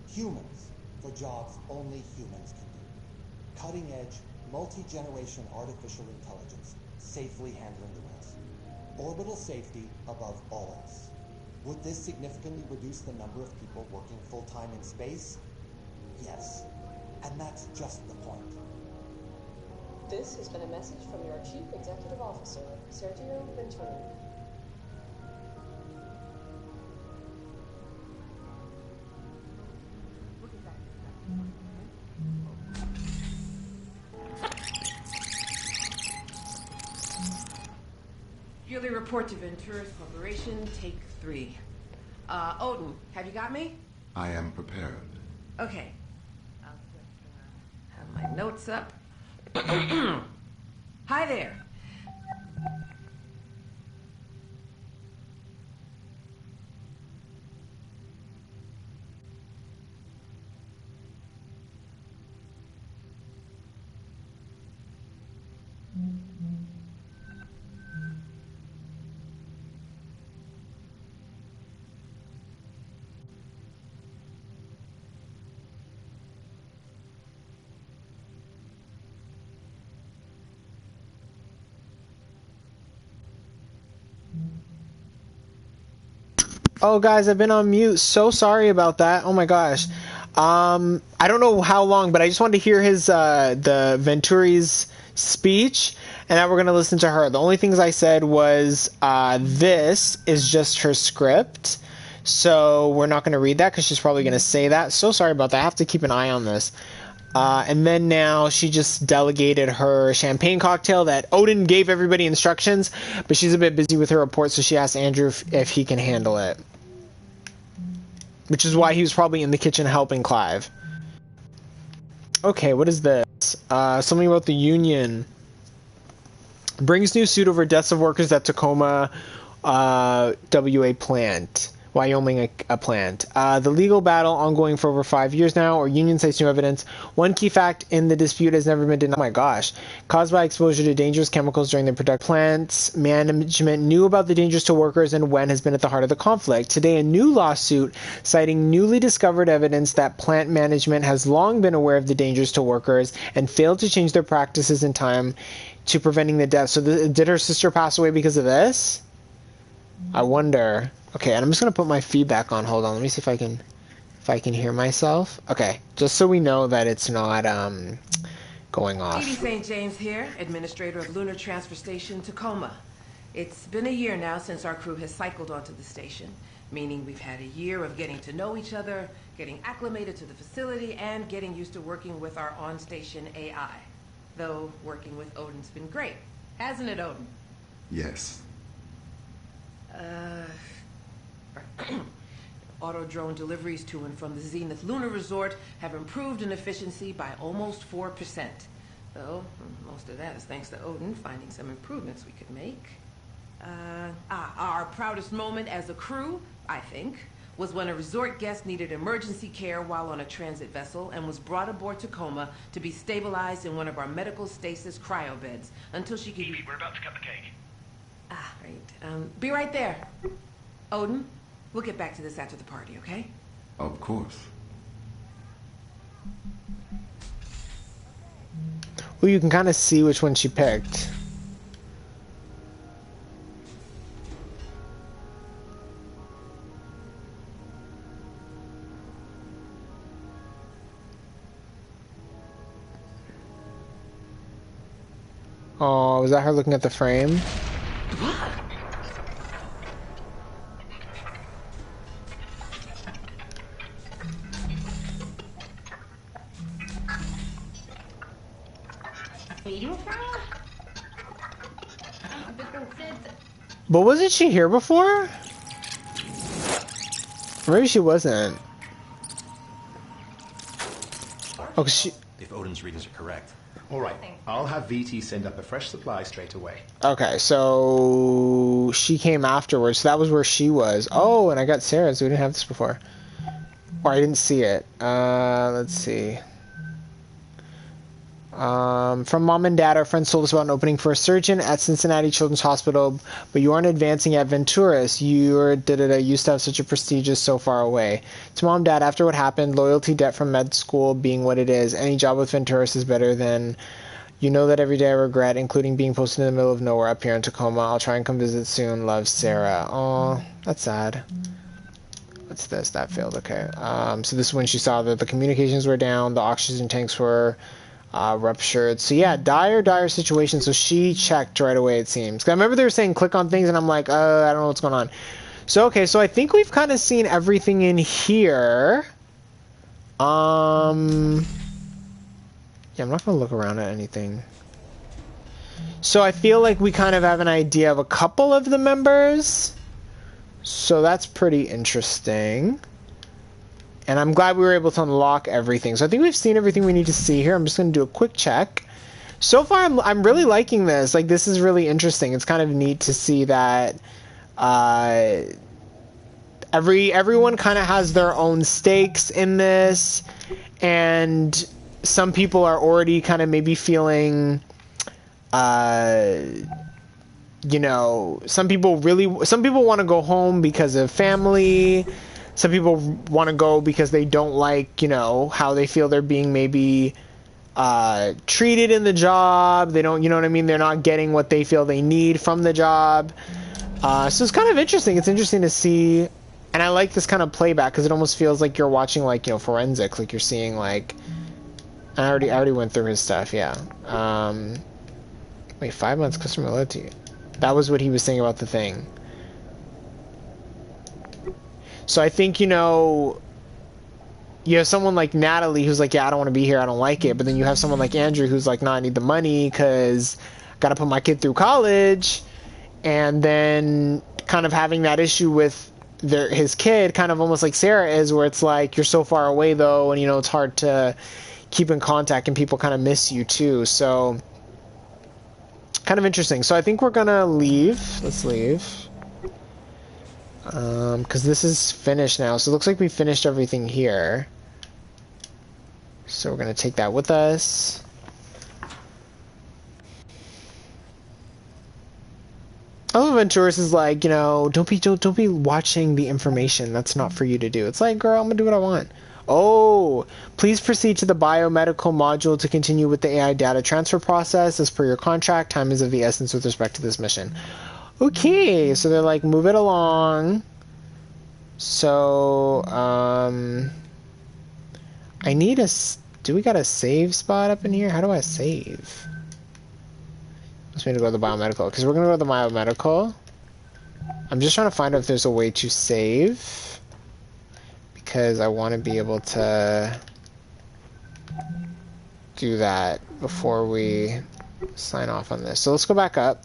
Humans for jobs only humans can do. Cutting-edge, multi-generation artificial intelligence safely handling the rest. Orbital safety above all else. Would this significantly reduce the number of people working full-time in space? Yes. And that's just the point. This has been a message from your Chief Executive Officer, Sergio Ventura. Yearly report to Ventura's Corporation, take 3. Odin, have you got me? I am prepared. Okay. Have my notes up. Hi there. Oh, guys, I've been on mute. So sorry about that. Oh my gosh. I don't know how long, but I just wanted to hear his the Venturi's speech, and now we're gonna listen to her. The only things I said was this is just her script, so we're not gonna read that because she's probably gonna say that. So sorry about that. I have to keep an eye on this. And then now she just delegated her champagne cocktail that Odin gave everybody instructions, but she's a bit busy with her report, so she asked Andrew if he can handle it. Which is why he was probably in the kitchen helping Clive. Okay, what is this? Something about the union. Brings new suit over deaths of workers at Tacoma, WA plant. Wyoming a plant. The legal battle ongoing for over 5 years now. Our union cites new evidence. One key fact in the dispute has never been denied. Oh my gosh. Caused by exposure to dangerous chemicals during the production. Plants management knew about the dangers to workers and when has been at the heart of the conflict. Today, a new lawsuit citing newly discovered evidence that plant management has long been aware of the dangers to workers and failed to change their practices in time to preventing the death. So did her sister pass away because of this? I wonder. Okay, and I'm just gonna put my feedback on. Hold on, let me see if I can hear myself. Okay, just so we know that it's not going off. Edie St. James here, administrator of Lunar Transfer Station, Tacoma. It's been a year now since our crew has cycled onto the station, meaning we've had a year of getting to know each other, getting acclimated to the facility, and getting used to working with our on-station AI. Though working with Odin's been great, hasn't it, Odin? Yes. Auto drone deliveries to and from the Zenith Lunar Resort have improved in efficiency by almost 4%. Though, most of that is thanks to Odin finding some improvements we could make. Our proudest moment as a crew, I think, was when a resort guest needed emergency care while on a transit vessel and was brought aboard Tacoma to be stabilized in one of our medical stasis cryo beds until she could... Evie, we're about to cut the cake. Right. Be right there. Odin, we'll get back to this after the party, okay? Of course. Well, you can kind of see which one she picked. Oh, was that her looking at the frame? But wasn't she here before? Or maybe she wasn't. Oh, if Odin's readings are correct. All right, I'll have VT send up a fresh supply straight away. Okay, so she came afterwards. So that was where she was. Oh, and I got Sarah's. So we didn't have this before. Or I didn't see it. Let's see. From mom and dad, our friends told us about an opening for a surgeon at Cincinnati Children's Hospital, but you aren't advancing at Venturas. You used to have such a prestigious so far away. To mom, dad, after what happened, loyalty debt from med school being what it is, any job with Venturas is better than... You know that every day I regret, including being posted in the middle of nowhere up here in Tacoma. I'll try and come visit soon. Love, Sarah. Oh, that's sad. What's this? That failed. Okay. So this is when she saw that the communications were down, the oxygen tanks were... ruptured. So yeah, dire situation. So she checked right away, it seems. 'Cause I remember they were saying click on things and I'm like, I don't know what's going on. So okay, so I think we've kind of seen everything in here. Yeah, I'm not gonna look around at anything. So I feel like we kind of have an idea of a couple of the members. So that's pretty interesting. And I'm glad we were able to unlock everything. So I think we've seen everything we need to see here. I'm just going to do a quick check. So far, I'm really liking this. Like, this is really interesting. It's kind of neat to see that everyone kind of has their own stakes in this. And some people are already kind of maybe feeling... you know, some people want to go home because of family. Some people want to go because they don't like, you know, how they feel they're being maybe treated in the job. They don't, you know what I mean? They're not getting what they feel they need from the job. So it's kind of interesting. It's interesting to see And I like this kind of playback because it almost feels like you're watching, like, you know, forensics, like you're seeing, like, I already went through his stuff, yeah. Wait, 5 months customer loyalty. That was what he was saying about the thing. So I think, you know, you have someone like Natalie who's like, yeah, I don't want to be here, I don't like it. But then you have someone like Andrew who's like, nah, I need the money because got to put my kid through college. And then kind of having that issue with his kid, kind of almost like Sarah is, where it's like, you're so far away though, and you know, it's hard to keep in contact and people kind of miss you too. So kind of interesting. So I think we're gonna leave. Let's leave. Because this is finished now. So it looks like we finished everything here. So we're gonna take that with us. Oh, Venturis is like, you know, don't be watching the information. That's not for you to do. It's like, girl, I'm gonna do what I want. Oh, please proceed to the biomedical module to continue with the AI data transfer process. As per your contract, time is of the essence with respect to this mission. Okay, so they're like, move it along. So, I need a... Do we got a save spot up in here? How do I save? Let's need to go to the biomedical, because we're going to go to the biomedical. I'm just trying to find out if there's a way to save, because I want to be able to do that before we sign off on this. So let's go back up.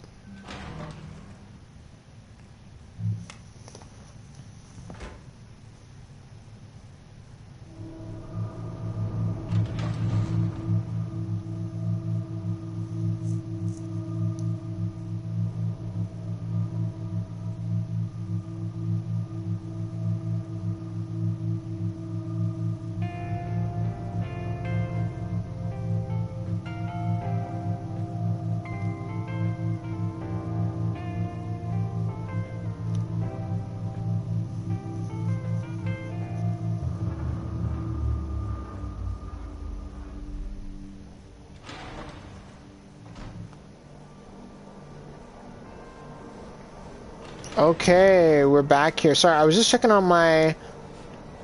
Okay, we're back here. Sorry, I was just checking on my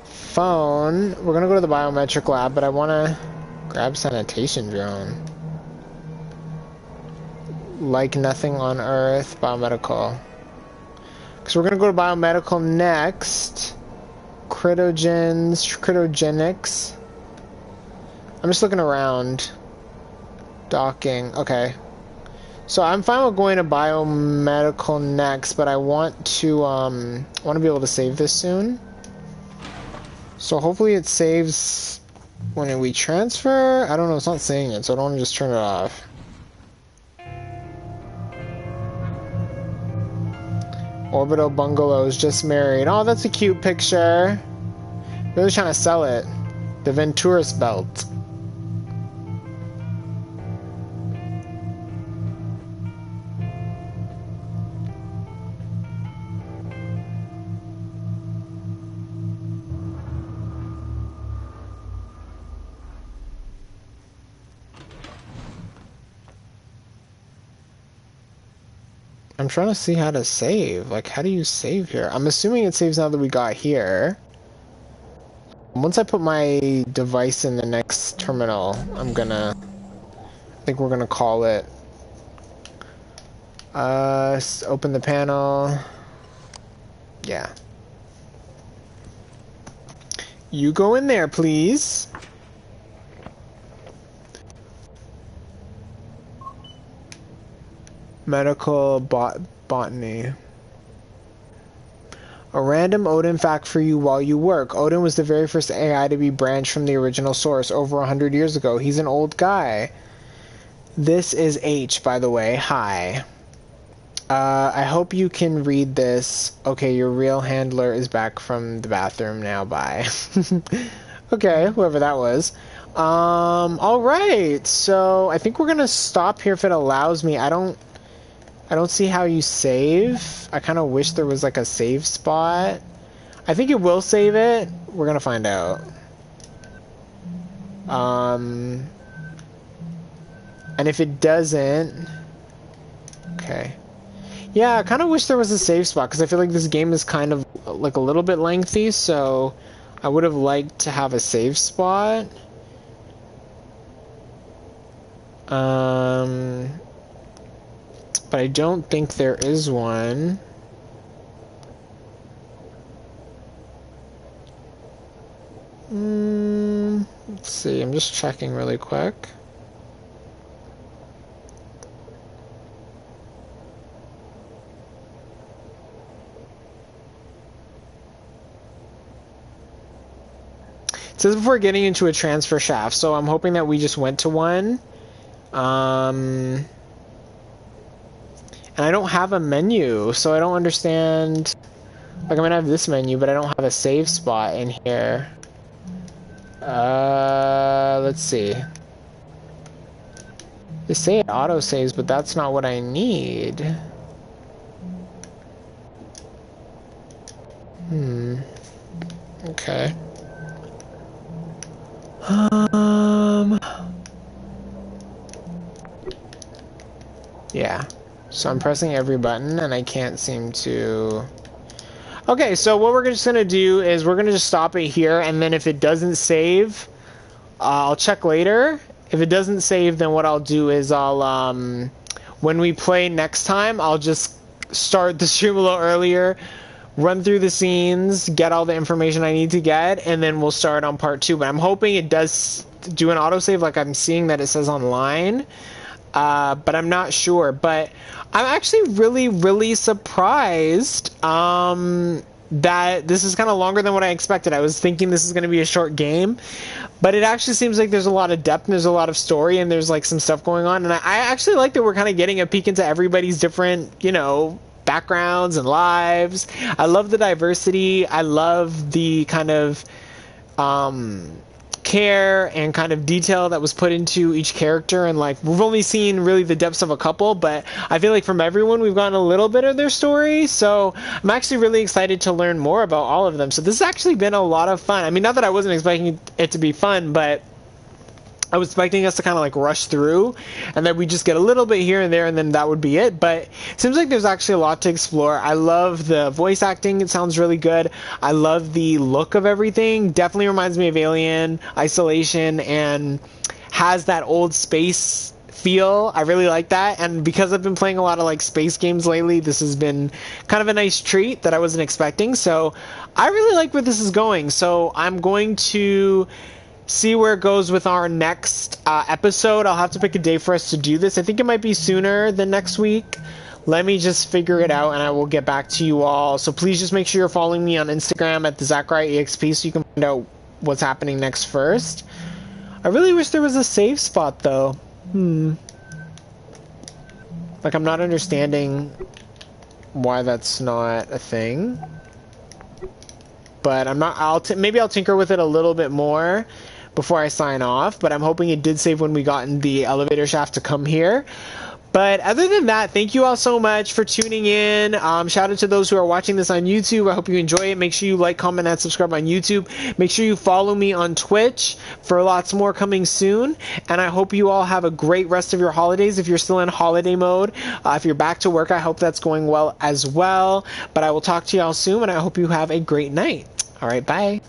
phone. We're gonna go to the biometric lab, but I wanna grab sanitation drone. Like nothing on Earth, biomedical. Because we're gonna go to biomedical next. Cryogenics. I'm just looking around. Docking, okay. So I'm fine with going to biomedical next, but I want to be able to save this soon. So hopefully it saves when we transfer. I don't know, it's not saying it, so I don't want to just turn it off. Orbital bungalows, just married. Oh, that's a cute picture. Really trying to sell it. The Venturis belt. I'm trying to see how to save. Like, how do you save here? I'm assuming it saves now that we got here. Once I put my device in the next terminal, I think we're gonna call it. Open the panel. Yeah. You go in there, please. Medical botany. A random Odin fact for you while you work. Odin was the very first AI to be branched from the original source over 100 years ago. He's an old guy. This is H, by the way. Hi. I hope you can read this. Okay, your real handler is back from the bathroom now. Bye. Okay, whoever that was. Alright. So, I think we're gonna stop here if it allows me. I don't see how you save. I kind of wish there was like a save spot. I think it will save it. We're gonna find out. And if it doesn't... Okay. Yeah, I kind of wish there was a save spot, because I feel like this game is kind of like a little bit lengthy, so I would have liked to have a save spot. But I don't think there is one. Let's see, I'm just checking really quick. It says before getting into a transfer shaft, so I'm hoping that we just went to one. And I don't have a menu, so I don't understand. Like, I'm gonna have this menu, but I don't have a save spot in here. Let's see. They say it auto saves, but that's not what I need. Okay. Yeah. So I'm pressing every button and I can't seem to... Okay, so what we're just gonna do is we're gonna just stop it here, and then if it doesn't save, I'll check later. If it doesn't save, then what I'll do is I'll, when we play next time, I'll just start the stream a little earlier, run through the scenes, get all the information I need to get, and then we'll start on part 2. But I'm hoping it does do an autosave like I'm seeing that it says online. But I'm not sure. But I'm actually really surprised that this is kind of longer than what I expected. I was thinking this is going to be a short game, but it actually seems like there's a lot of depth and there's a lot of story and there's like some stuff going on. And I actually like that we're kind of getting a peek into everybody's different, you know, backgrounds and lives. I love the diversity. I love the kind of care and kind of detail that was put into each character, and like we've only seen really the depths of a couple, but I feel like from everyone we've gotten a little bit of their story, so I'm actually really excited to learn more about all of them. So this has actually been a lot of fun. I mean, not that I wasn't expecting it to be fun, but I was expecting us to kind of like rush through and that we just get a little bit here and there and then that would be it. But it seems like there's actually a lot to explore. I love the voice acting. It sounds really good. I love the look of everything. Definitely reminds me of Alien Isolation and has that old space feel. I really like that. And because I've been playing a lot of like space games lately, this has been kind of a nice treat that I wasn't expecting. So I really like where this is going. So I'm going to see where it goes with our next episode. I'll have to pick a day for us to do this. I think it might be sooner than next week. Let me just figure it out and I will get back to you all. So please just make sure you're following me on Instagram at TheZachariahExp so you can find out what's happening next first. I really wish there was a save spot though. Like, I'm not understanding why that's not a thing. But I'm not, maybe I'll tinker with it a little bit more before I sign off, but I'm hoping it did save when we got in the elevator shaft to come here. But other than that, thank you all so much for tuning in. Shout out to those who are watching this on YouTube. I hope you enjoy it. Make sure you like, comment, and subscribe on YouTube. Make sure you follow me on Twitch for lots more coming soon. And I hope you all have a great rest of your holidays. If you're still in holiday mode, if you're back to work, I hope that's going well as well. But I will talk to you all soon, and I hope you have a great night. All right, bye.